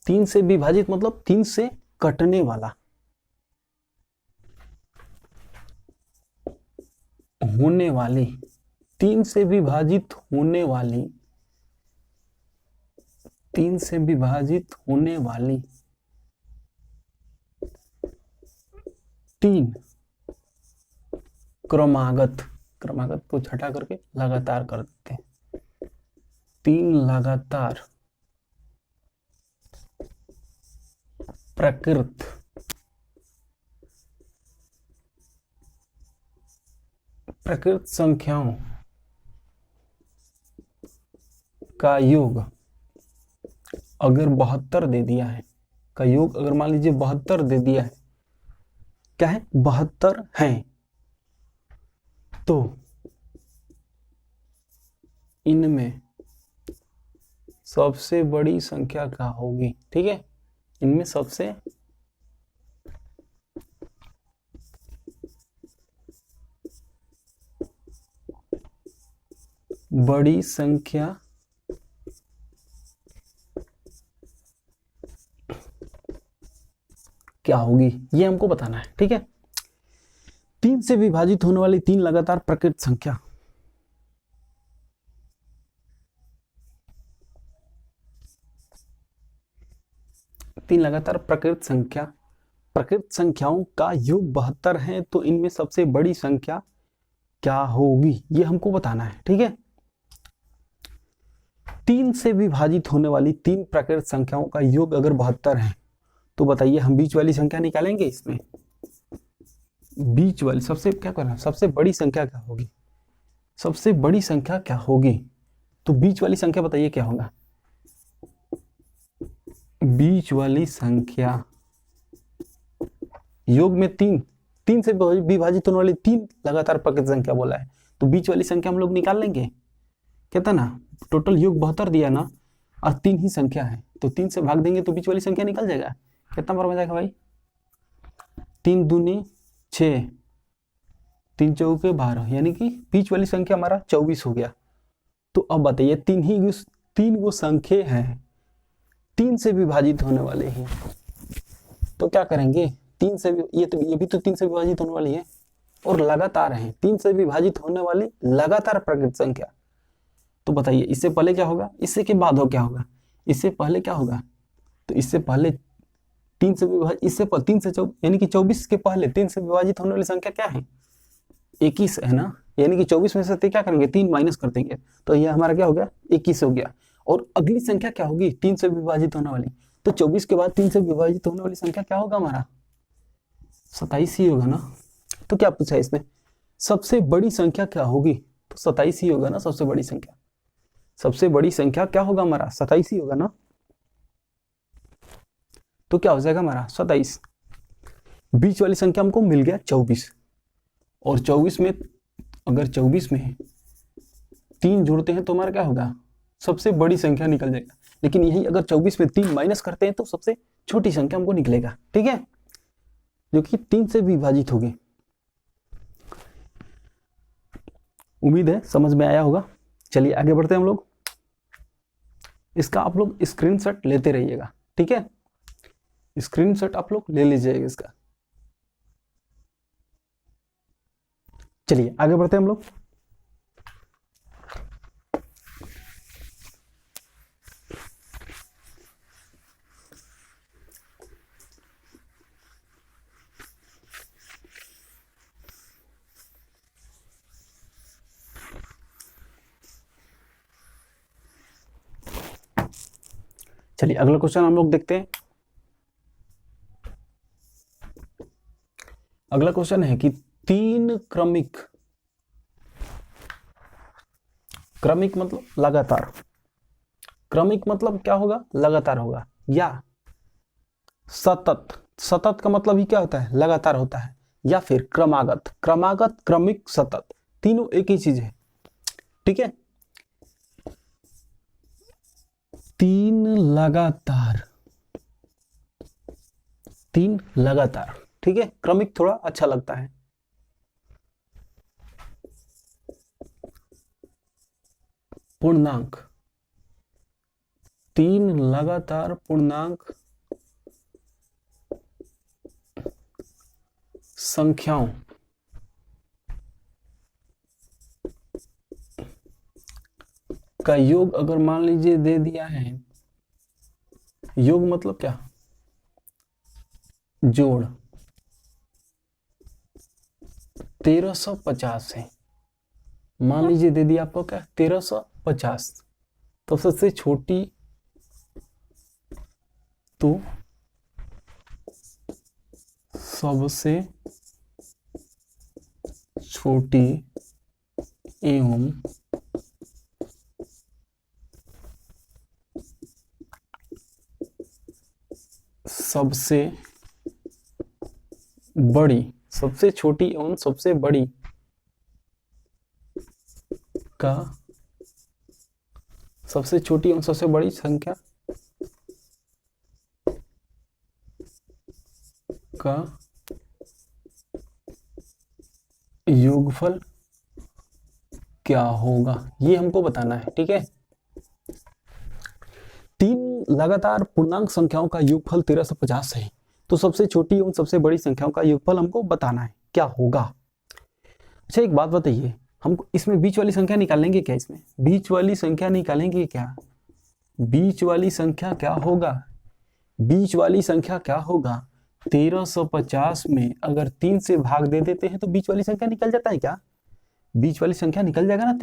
3 से विभाजित मतलब 3 से कटने वाला होने वाली, 3 से विभाजित होने वाली, 3 से विभाजित होने वाली 3 क्रमागत, क्रमागत को छठा करके लगातार कर देते हैं, 3 लगातार प्रकृत संख्याओं का योग अगर 72 दे दिया है, का योग अगर मान लीजिए 72 दे दिया है, क्या है 72 है, तो इनमें सबसे बड़ी संख्या क्या होगी। ठीक है, इनमें सबसे बड़ी संख्या क्या होगी, ये हमको बताना है। ठीक है, 3 से विभाजित होने वाली 3 लगातार प्रकृत संख्या, तीन लगातार प्रकृत संख्या, प्रकृत संख्याओं का योग 72 है, तो इनमें सबसे बड़ी संख्या क्या होगी, ये हमको बताना है। ठीक है, 3 से विभाजित होने वाली 3 प्रकृत संख्याओं का योग अगर 72 है, तो बताइए हम बीच वाली संख्या निकालेंगे। इसमें बीच वाली सबसे क्या करना, सबसे बड़ी संख्या क्या होगी, सबसे बड़ी संख्या क्या होगी, तो बीच वाली संख्या बताइए क्या होगा। बीच वाली संख्या योग में 3 से विभाजित होने वाली 3 लगातार प्रकृत संख्या बोला है, तो बीच वाली संख्या हम लोग निकाल लेंगे। कहता ना टोटल योग 72 दिया ना, और 3 ही संख्या है, तो 3 से भाग देंगे तो बीच वाली संख्या निकल जाएगा। कितना बार बन जाएगा भाई, 3 दूनी 6, 3 चौके 12, यानी कि बीच वाली संख्या हमारा 24 हो गया। तो अब बताइए 3 वो संख्या हैं 3 से विभाजित होने वाले ही, तो क्या करेंगे 3 से ये भी तो 3 से विभाजित होने वाली है, और लगातार है 3 से विभाजित होने वाली लगातार प्रकृत संख्या। तो बताइए इससे पहले क्या होगा, इससे के बाद हो क्या होगा, इससे पहले क्या होगा, तो इससे पहले 3 से विभाजित, इससे 3 से यानी कि 24 के पहले 3 से विभाजित होने वाली संख्या क्या है, 21 है ना, यानी कि 24 में से क्या करेंगे 3 माइनस कर देंगे, तो यह हमारा क्या हो गया 21 हो गया। और अगली संख्या क्या होगी 3 से विभाजित होने वाली, तो 24 के बाद 3 से विभाजित होने वाली संख्या क्या होगा हमारा 27 ही होगा ना। तो क्या पूछा है इसमें, सबसे बड़ी संख्या क्या होगी, तो 27 ही होगा ना सबसे बड़ी संख्या। सबसे बड़ी संख्या क्या होगा हमारा 27 ही होगा ना। तो क्या हो जाएगा हमारा 27। बीच वाली संख्या हमको मिल गया 24, और 24 में अगर 24 में 3 जोड़ते हैं तो हमारा क्या होगा, सबसे बड़ी संख्या निकल जाएगा। लेकिन यही अगर 24 में 3 माइनस करते हैं तो सबसे छोटी संख्या हमको निकलेगा, ठीक है, जो कि 3 से विभाजित होगी। उम्मीद है समझ में आया होगा। चलिए आगे बढ़ते हैं हम लोग। इसका आप लोग स्क्रीनशॉट लेते रहिएगा, ठीक है, स्क्रीनशॉट आप लोग ले लीजिएगा इसका। चलिए आगे बढ़ते हैं हम लोग। चलिए अगला क्वेश्चन हम लोग देखते हैं। अगला क्वेश्चन है कि 3 क्रमिक, क्रमिक मतलब लगातार, क्रमिक मतलब क्या होगा, लगातार होगा, या सतत, सतत का मतलब ही क्या होता है, लगातार होता है, या फिर क्रमागत, क्रमागत, क्रमिक, सतत, तीनों एक ही चीज है, ठीक है। 3 लगातार, 3 लगातार, ठीक है, क्रमिक थोड़ा अच्छा लगता है। पूर्णांक, 3 लगातार पूर्णांक संख्याओं का योग अगर मान लीजिए दे दिया है, योग मतलब क्या, जोड़ 1350 है, मान लीजिए दे दिया आपको क्या 1350, तो सबसे छोटी, तो सबसे छोटी एवं सबसे बड़ी, सबसे छोटी एवं सबसे बड़ी का, सबसे छोटी एवं सबसे बड़ी संख्या का योगफल क्या होगा, ये हमको बताना है, ठीक है। 3 लगातार पूर्णांक संख्याओं का योगफल 1350 है, तो सबसे छोटी एवं सबसे बड़ी संख्याओं का योगफल हमको बताना है, क्या होगा। अच्छा एक बात बताइए, हमको इसमें बीच वाली संख्या निकालेंगे क्या, इसमें बीच वाली संख्या निकालेंगे क्या, बीच वाली संख्या क्या होगा, बीच वाली संख्या क्या होगा, 1350 में अगर 3 से भाग दे देते हैं तो बीच वाली संख्या निकल जाता है क्या, बीच वाली संख्या निकल जाएगा ना।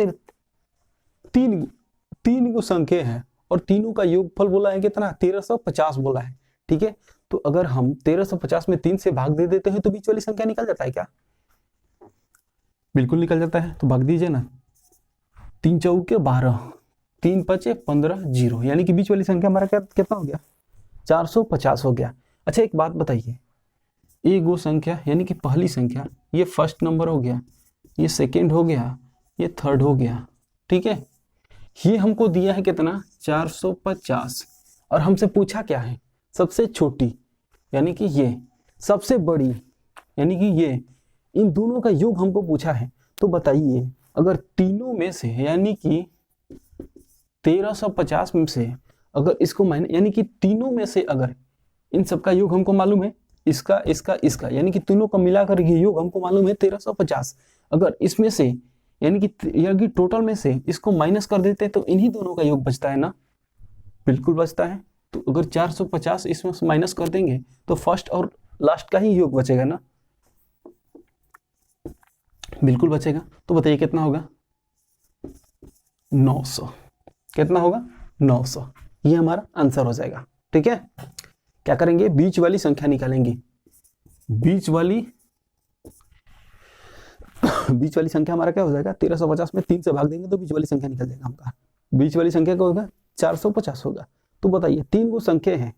3 गो संख्या है और तीनों का योगफल बोला है कितना, 1350 बोला है, ठीक है। तो अगर हम 1350 में 3 से भाग दे देते हैं तो बीच वाली संख्या निकल जाता है क्या, बिल्कुल निकल जाता है। तो भाग दीजिए ना, 3 चौके 12, 3 पचे 15, 0, यानी कि बीच वाली संख्या हमारा कितना हो गया, 450 हो गया। अच्छा एक बात बताइए, एक वो संख्या यानी कि पहली संख्या, ये फर्स्ट नंबर हो गया, ये सेकेंड हो गया, ये थर्ड हो गया, ठीक है। ये हमको दिया है कितना, 450, और हमसे पूछा क्या है, सबसे छोटी यानी कि ये, सबसे बड़ी यानी कि ये, इन दोनों का योग हमको पूछा है। तो बताइए अगर तीनों में से यानी कि 1350 में से अगर इसको माइनस, यानी कि तीनों में से अगर इन सबका योग हमको मालूम है, इसका इसका इसका, यानी कि तीनों का मिलाकर ये योग हमको मालूम है 1350, अगर इसमें से यानी कि टोटल में से इसको माइनस कर देते हैं तो इन्हीं दोनों का योग बचता है ना, बिल्कुल बचता है। तो अगर 450 इसमें से माइनस कर देंगे तो फर्स्ट और लास्ट का ही योग बचेगा ना, बिल्कुल बचेगा। तो बताइए कितना होगा, 900, कितना होगा 900, ये हमारा आंसर हो जाएगा, ठीक है। क्या करेंगे, बीच वाली संख्या निकालेंगे, बीच वाली संख्या हमारा क्या हो जाएगा, 1350 में 3 से भाग देंगे तो बीच वाली संख्या निकल जाएगा, हमका बीच वाली संख्या क्या होगा 450 होगा। तो बताइए 3 गो संख्या हैं,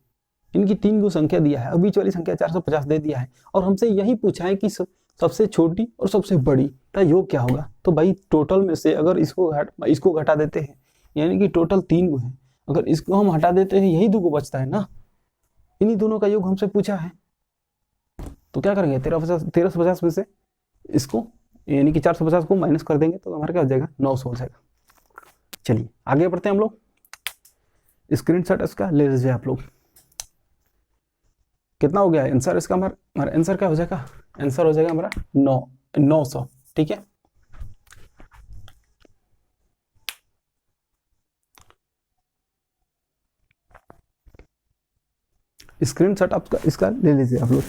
इनकी 3 गो संख्या दिया है और बीच वाली संख्या 450 दे दिया है और हमसे यही पूछा है कि सबसे छोटी और सबसे बड़ी का योग क्या होगा। तो भाई टोटल में से अगर इसको घटा देते हैं, यानी कि टोटल 3 गो है, अगर इसको हम हटा देते हैं यही 2 गो बचता है ना, इन्हीं दोनों का योग हमसे पूछा है। तो क्या करेंगे, 1350 में से इसको यानी कि 450 को माइनस कर देंगे तो हमारा क्या हो जाएगा, 900 हो जाएगा। चलिए आगे बढ़ते हैं हम लोग। स्क्रीनशॉट इसका ले लीजिए आप लोग। कितना हो गया आंसर इसका, हमारा आंसर क्या हो जाएगा, आंसर हो जाएगा हमारा 900। ठीक है, स्क्रीनशॉट आपका इसका ले लीजिए आप लोग,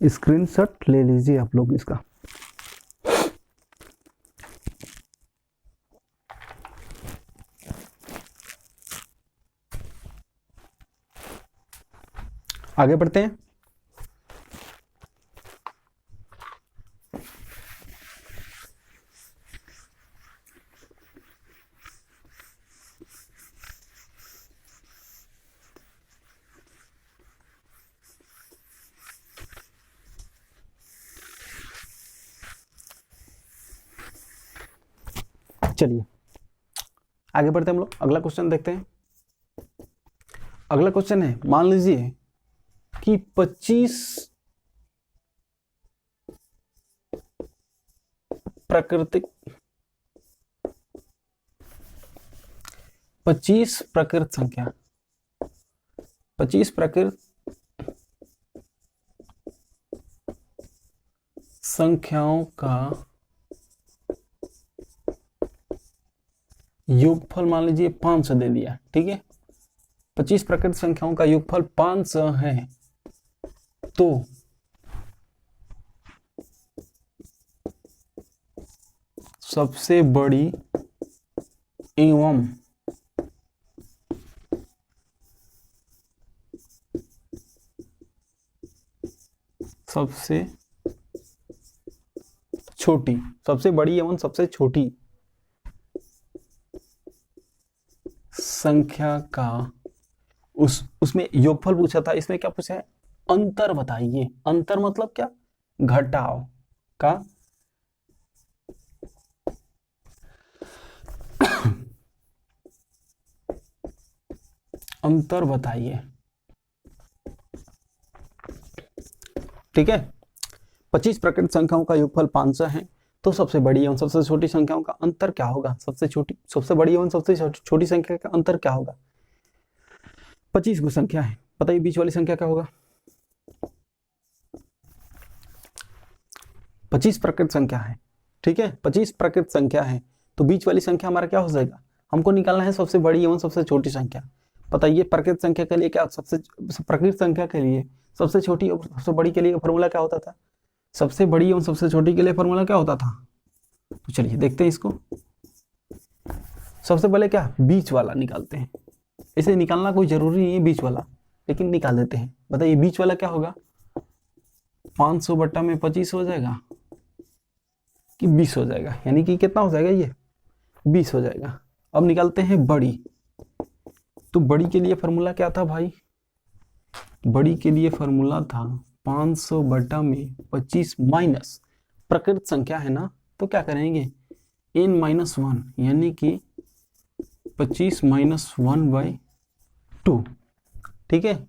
स्क्रीनशॉट ले लीजिए आप लोग इसका। आगे बढ़ते हैं। चलिए आगे बढ़ते हैं हम लोग, अगला क्वेश्चन देखते हैं। अगला क्वेश्चन है, मान लीजिए कि 25 प्राकृत संख्या, 25 प्राकृत संख्याओं का योगफल मान लीजिए 500 दे दिया। ठीक है, 25 प्राकृत संख्याओं का योगफल 500 है, तो सबसे बड़ी एवं सबसे छोटी, सबसे बड़ी एवं सबसे छोटी संख्या का उसमें योगफल पूछा था, इसमें क्या पूछा है, अंतर बताइए। अंतर मतलब क्या, घटाव का अंतर बताइए। ठीक है, 25 प्राकृत संख्याओं का योगफल 500 है, तो सबसे बड़ी एवं सबसे छोटी संख्याओं का अंतर क्या होगा, सबसे बड़ी एवं सबसे छोटी संख्या का अंतर क्या होगा। 25 गो संख्या है, बताइए बीच वाली संख्या क्या होगा। 25 प्राकृत संख्या है, ठीक है, 25 प्राकृत संख्या है, तो बीच वाली संख्या हमारा क्या हो जाएगा, हमको निकालना है सबसे बड़ी एवं सबसे छोटी संख्या। बताइए प्राकृत संख्या के लिए क्या, प्राकृत संख्या के लिए सबसे छोटी और सबसे बड़ी के लिए फॉर्मूला क्या होता था, सबसे बड़ी एवं सबसे छोटी के लिए फॉर्मूला क्या होता था। तो चलिए देखते हैं इसको। सबसे पहले क्या, बीच वाला निकालते हैं। इसे निकालना कोई जरूरी नहीं है बीच वाला, लेकिन निकाल देते हैं। बताइए बीच वाला क्या होगा, 500 बट्टा में 25 हो जाएगा कि 20 हो जाएगा, यानी कि कितना हो जाएगा, ये 20 हो जाएगा। अब निकालते हैं बड़ी, तो बड़ी के लिए फॉर्मूला क्या था भाई, बड़ी के लिए फॉर्मूला था 500 बटा में 25 माइनस प्रकृत संख्या है ना, तो क्या करेंगे n-1 यानी कि 25 माइनस 1/2। ठीक है,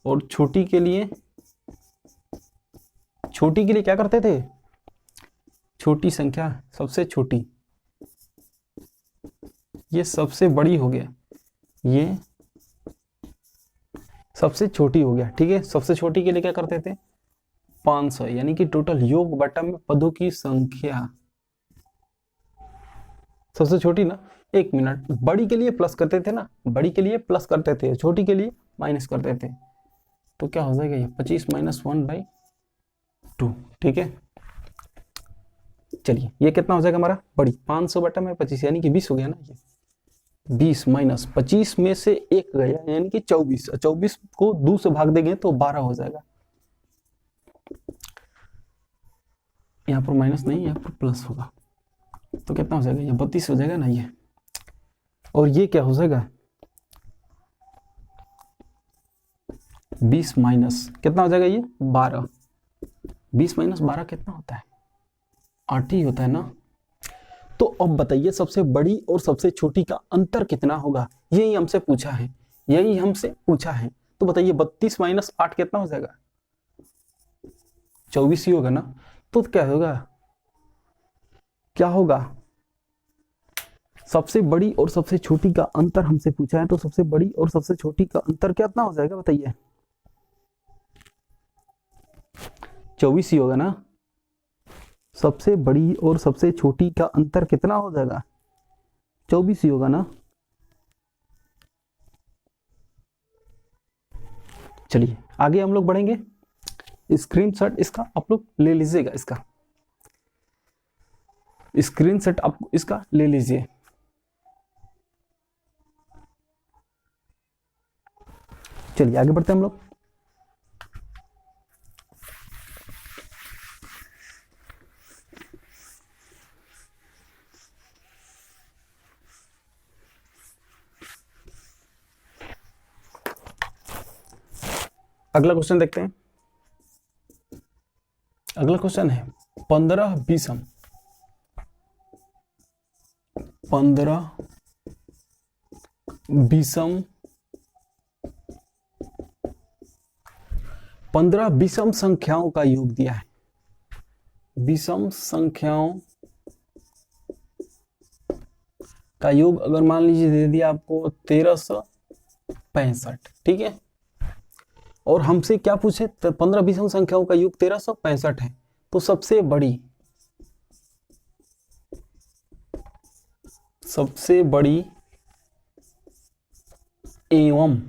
और छोटी के लिए क्या करते थे, छोटी संख्या सबसे छोटी, ये सबसे बड़ी हो गया, ये सबसे छोटी हो गया। ठीक है, सबसे छोटी के लिए क्या करते थे 500, यानी कि टोटल योग बटा में पदों की संख्या, सबसे छोटी ना, 1 मिनट, बड़ी के लिए प्लस करते थे ना, बड़ी के लिए प्लस करते थे, छोटी के लिए माइनस करते थे, तो क्या हो जाएगा ये 25 माइनस 1/2। ठीक है, चलिए ये कितना हो जाएगा हमारा, बड़ी 500 बटा में 25 यानी कि 20 हो गया ना, ये 20 माइनस 25 में से 1 गया यानी कि 24, 24 को 2 से भाग देंगे तो 12 हो जाएगा। यहाँ पर माइनस नहीं, यहाँ पर प्लस होगा, तो कितना हो जाएगा, ये 32 हो जाएगा ना ये। और ये क्या हो जाएगा 20 माइनस कितना हो जाएगा ये 12। 20 माइनस 12 कितना होता है 8 ही होता है ना। तो अब बताइए सबसे बड़ी और सबसे छोटी का अंतर कितना होगा, यही हमसे पूछा है, यही हमसे पूछा है। तो बताइए 32 माइनस 8 कितना हो जाएगा 24 ही होगा ना। तो क्या होगा, क्या होगा, सबसे बड़ी और सबसे छोटी का अंतर हमसे पूछा है, तो सबसे बड़ी और सबसे छोटी का अंतर कितना हो जाएगा बताइए 24 ही होगा ना। सबसे बड़ी और सबसे छोटी का अंतर कितना हो जाएगा 24 ही होगा ना। चलिए आगे हम लोग बढ़ेंगे, स्क्रीनशॉट इसका आप लोग ले लीजिएगा, इसका स्क्रीनशॉट आप इसका ले लीजिए। चलिए आगे बढ़ते हैं हम लोग। अगला क्वेश्चन देखते हैं। अगला क्वेश्चन है 15 बीसम 15 बीसम 15 विषम संख्याओं का योग दिया है। विषम संख्याओं का योग अगर मान लीजिए दे दिया आपको 1365, ठीक है। और हमसे क्या पूछे, तो 15 विषम संख्याओं का योग 1365 है। तो सबसे बड़ी एवं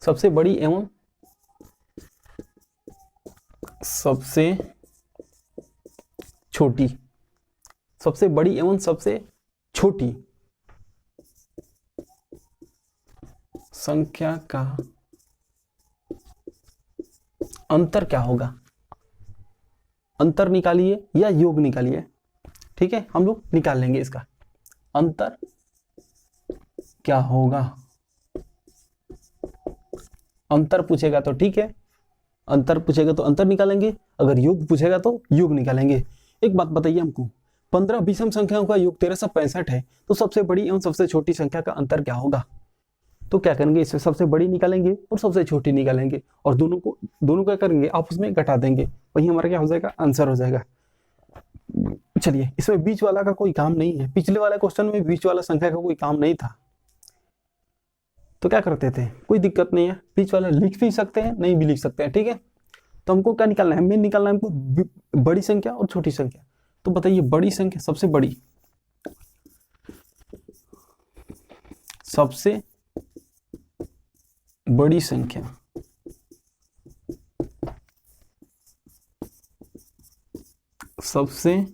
सबसे बड़ी एवं सबसे छोटी, सबसे बड़ी एवं सबसे छोटी संख्या का अंतर क्या होगा, अंतर निकालिए या योग निकालिए, ठीक है। हम लोग निकाल लेंगे इसका अंतर क्या होगा। अंतर पूछेगा तो ठीक है, अंतर पूछेगा तो अंतर निकालेंगे, अगर योग पूछेगा तो योग निकालेंगे। एक बात बताइए हमको, 15 विषम संख्याओं का योग 1365 है, तो सबसे बड़ी एवं सबसे छोटी संख्या का अंतर क्या होगा। तो क्या करेंगे, इससे सबसे बड़ी निकालेंगे और सबसे छोटी निकालेंगे, और दोनों क्या करेंगे आपस में घटा देंगे, वही हमारा क्या हो जाएगा आंसर हो जाएगा। चलिए इसमें बीच वाला का कोई काम नहीं है, पिछले वाले क्वेश्चन में बीच वाला संख्या का कोई काम नहीं था, तो क्या करते थे, कोई दिक्कत नहीं है, बीच वाला लिख भी सकते हैं नहीं भी लिख सकते हैं, ठीक है। तो हमको क्या निकालना है, मेन निकालना है हमको बड़ी संख्या और छोटी संख्या। तो बताइए बड़ी संख्या, सबसे बड़ी संख्या सबसे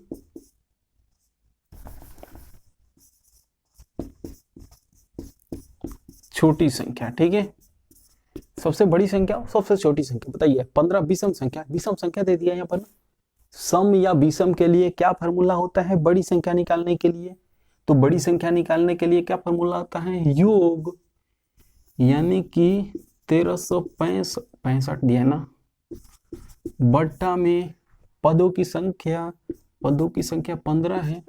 छोटी संख्या, ठीक है। सबसे बड़ी संख्या और सबसे छोटी संख्या बताइए। 15 विषम संख्या दे दिया यहाँ पर। सम या विषम के लिए क्या फार्मूला होता है बड़ी संख्या निकालने के लिए, तो बड़ी संख्या निकालने के लिए क्या फार्मूला होता है, योग, यानी कि 1365 दिया ना, बट्टा में पदों की संख्या 15 है,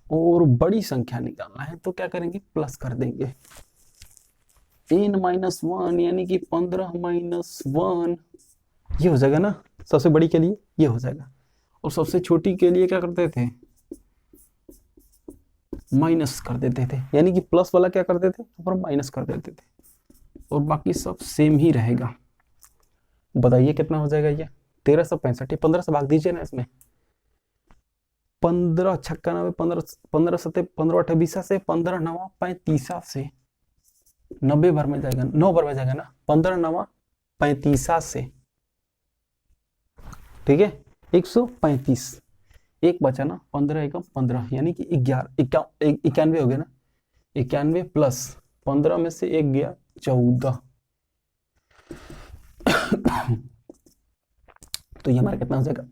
और बड़ी संख्या निकालना है तो क्या करेंगे प्लस कर देंगे, n-1 यानी कि 15 - 1, ये हो जाएगा ना। सबसे बड़ी के लिए ये हो जाएगा, और सबसे छोटी के लिए क्या करते थे, माइनस कर देते थे, यानी कि प्लस वाला क्या करते थे ऊपर माइनस कर देते थे, और बाकी सब सेम ही रहेगा। बताइए कितना हो जाएगा ये 1365, 15 से भाग दीजिए ना इसमें, 15 छक्का 90, 15 सत्ते 15 अठे 20 से 15 9 35 से 90 भर में जाएगा, 9 भर में जाएगा ना, 15 9 35 से, ठीक है 135, एक बचा ना, 15 एकम 15 यानी कि 91 हो गया ना, 91 प्लस 15 में से एक गया 14, तो ये हमारा कितना हो जाएगा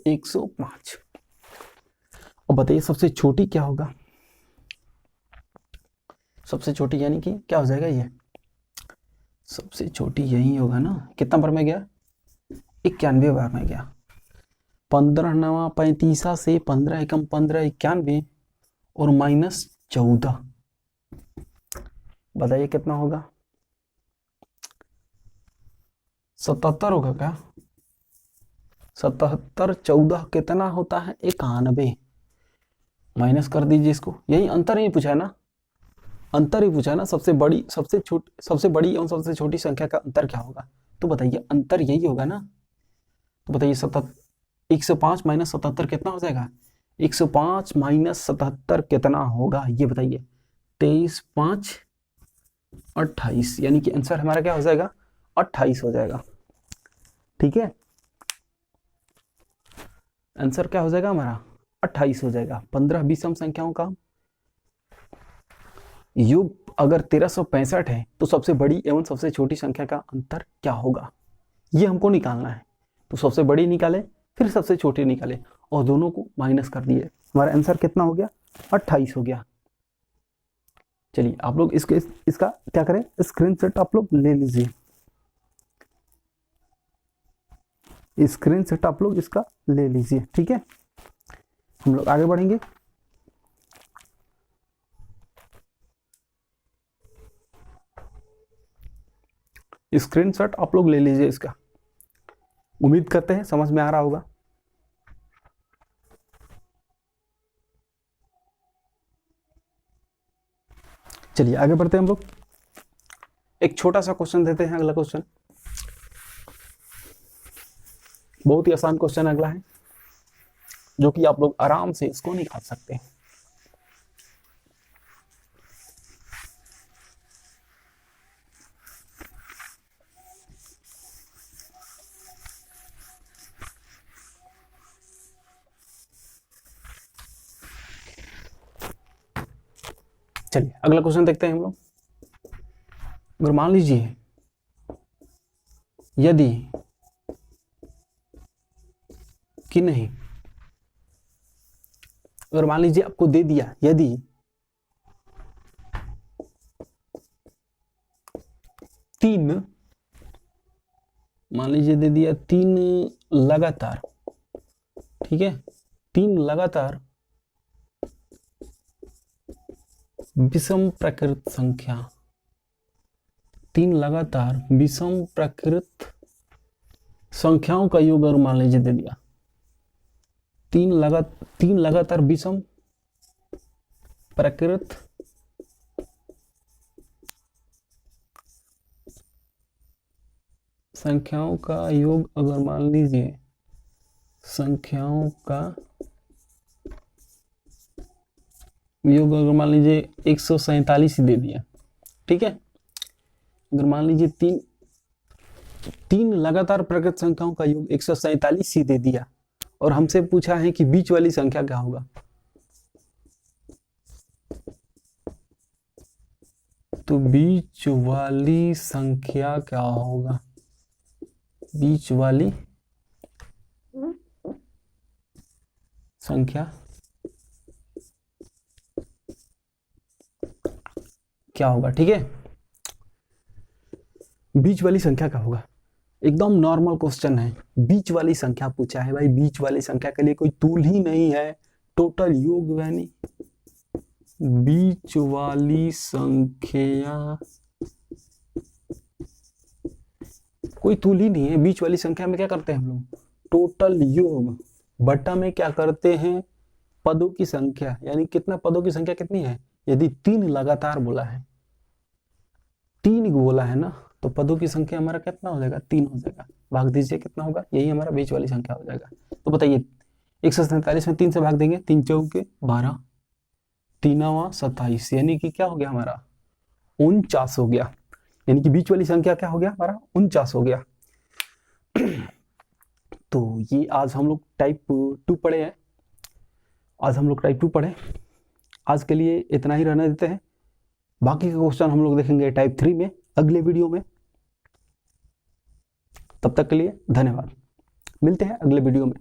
105। अब बताइए सबसे छोटी क्या होगा, सबसे छोटी यानी कि क्या हो जाएगा, ये सबसे छोटी यही होगा ना। कितना बार में गया, 91 बार में गया। 15 नवा 35 से 15 एकम 15 91 और -14, बताइए कितना होगा। 77 होगा क्या, 77 14 कितना होता है, 91। माइनस कर दीजिए इसको, यही अंतर ही पूछा है ना, अंतर ही पूछा है ना, सबसे बड़ी सबसे बड़ी और सबसे छोटी संख्या का अंतर क्या होगा, तो बताइए अंतर यही होगा ना। तो बताइए 105 - 77 कितना हो जाएगा, 105 - 77 कितना होगा, ये बताइए। 23 5 28, यानी कि आंसर हमारा क्या हो जाएगा, 28 हो जाएगा। ठीक है, आंसर क्या हो जाएगा हमारा, 28 हो जाएगा। 15 विषम संख्याओं का योग अगर 1365 है तो सबसे बड़ी एवं सबसे छोटी संख्या का अंतर क्या होगा, ये हमको निकालना है। तो सबसे बड़ी निकाले, फिर सबसे छोटी निकाले और दोनों को माइनस कर दिए, हमारा आंसर कितना हो गया, 28 हो गया। चलिए आप लोग इसका क्या करें, स्क्रीनशॉट आप लोग ले लीजिए, स्क्रीनशॉट आप लोग इसका ले लीजिए। ठीक है, हम लोग आगे बढ़ेंगे। स्क्रीनशॉट आप लोग ले लीजिए इसका, उम्मीद करते हैं समझ में आ रहा होगा। चलिए आगे बढ़ते हैं हम लोग, एक छोटा सा क्वेश्चन देते हैं। अगला क्वेश्चन बहुत ही आसान क्वेश्चन अगला है, जो कि आप लोग आराम से इसको निकाल सकते हैं। चलिए अगला क्वेश्चन देखते हैं हम लोग। अगर मान लीजिए यदि कि नहीं, अगर मान लीजिए आपको दे दिया यदि तीन, मान लीजिए दे दिया 3 लगातार, ठीक है, 3 लगातार विषम प्रकृत संख्या, 3 लगातार विषम प्रकृत संख्याओं का योग अगर मान लीजिए दे दिया, 3 लगातार विषम प्रकृत संख्याओं का योग अगर मान लीजिए, संख्याओं का योग अगर मान लीजिए 147 ही दे दिया, ठीक है। अगर मान लीजिए तीन लगातार प्रकृत संख्याओं का योग 147 ही दे दिया और हमसे पूछा है कि बीच वाली संख्या क्या होगा, तो बीच वाली संख्या क्या होगा, बीच वाली संख्या क्या होगा, ठीक है। बीच वाली संख्या क्या होगा, एकदम नॉर्मल क्वेश्चन है, बीच वाली संख्या पूछा है भाई, बीच वाली संख्या के लिए कोई टूल ही नहीं है, टोटल योग यानी बीच वाली संख्या, कोई टूल ही नहीं है। बीच वाली संख्या में क्या करते हैं हम लोग, टोटल योग बटा में क्या करते हैं, पदों की संख्या, यानी कितना पदों की संख्या कितनी है, यदि 3 लगातार बोला है, 3 बोला है ना, तो पदों की संख्या हमारा कितना हो जाएगा, 3 हो जाएगा। भाग दीजिए कितना होगा, यही हमारा बीच वाली संख्या हो जाएगा। तो बताइए 147 में 3 से भाग देंगे, 3 चौके 12, 3 27, यानी कि क्या हो गया हमारा 49 हो गया, यानी कि बीच वाली संख्या क्या हो गया हमारा 49 हो गया। तो ये आज हम लोग टाइप 2 पढ़े हैं, आज हम लोग टाइप 2 पढ़े, आज के लिए इतना ही रहने देते हैं। बाकी का क्वेश्चन हम लोग देखेंगे टाइप 3 में अगले वीडियो में। तब तक के लिए धन्यवाद, मिलते हैं अगले वीडियो में।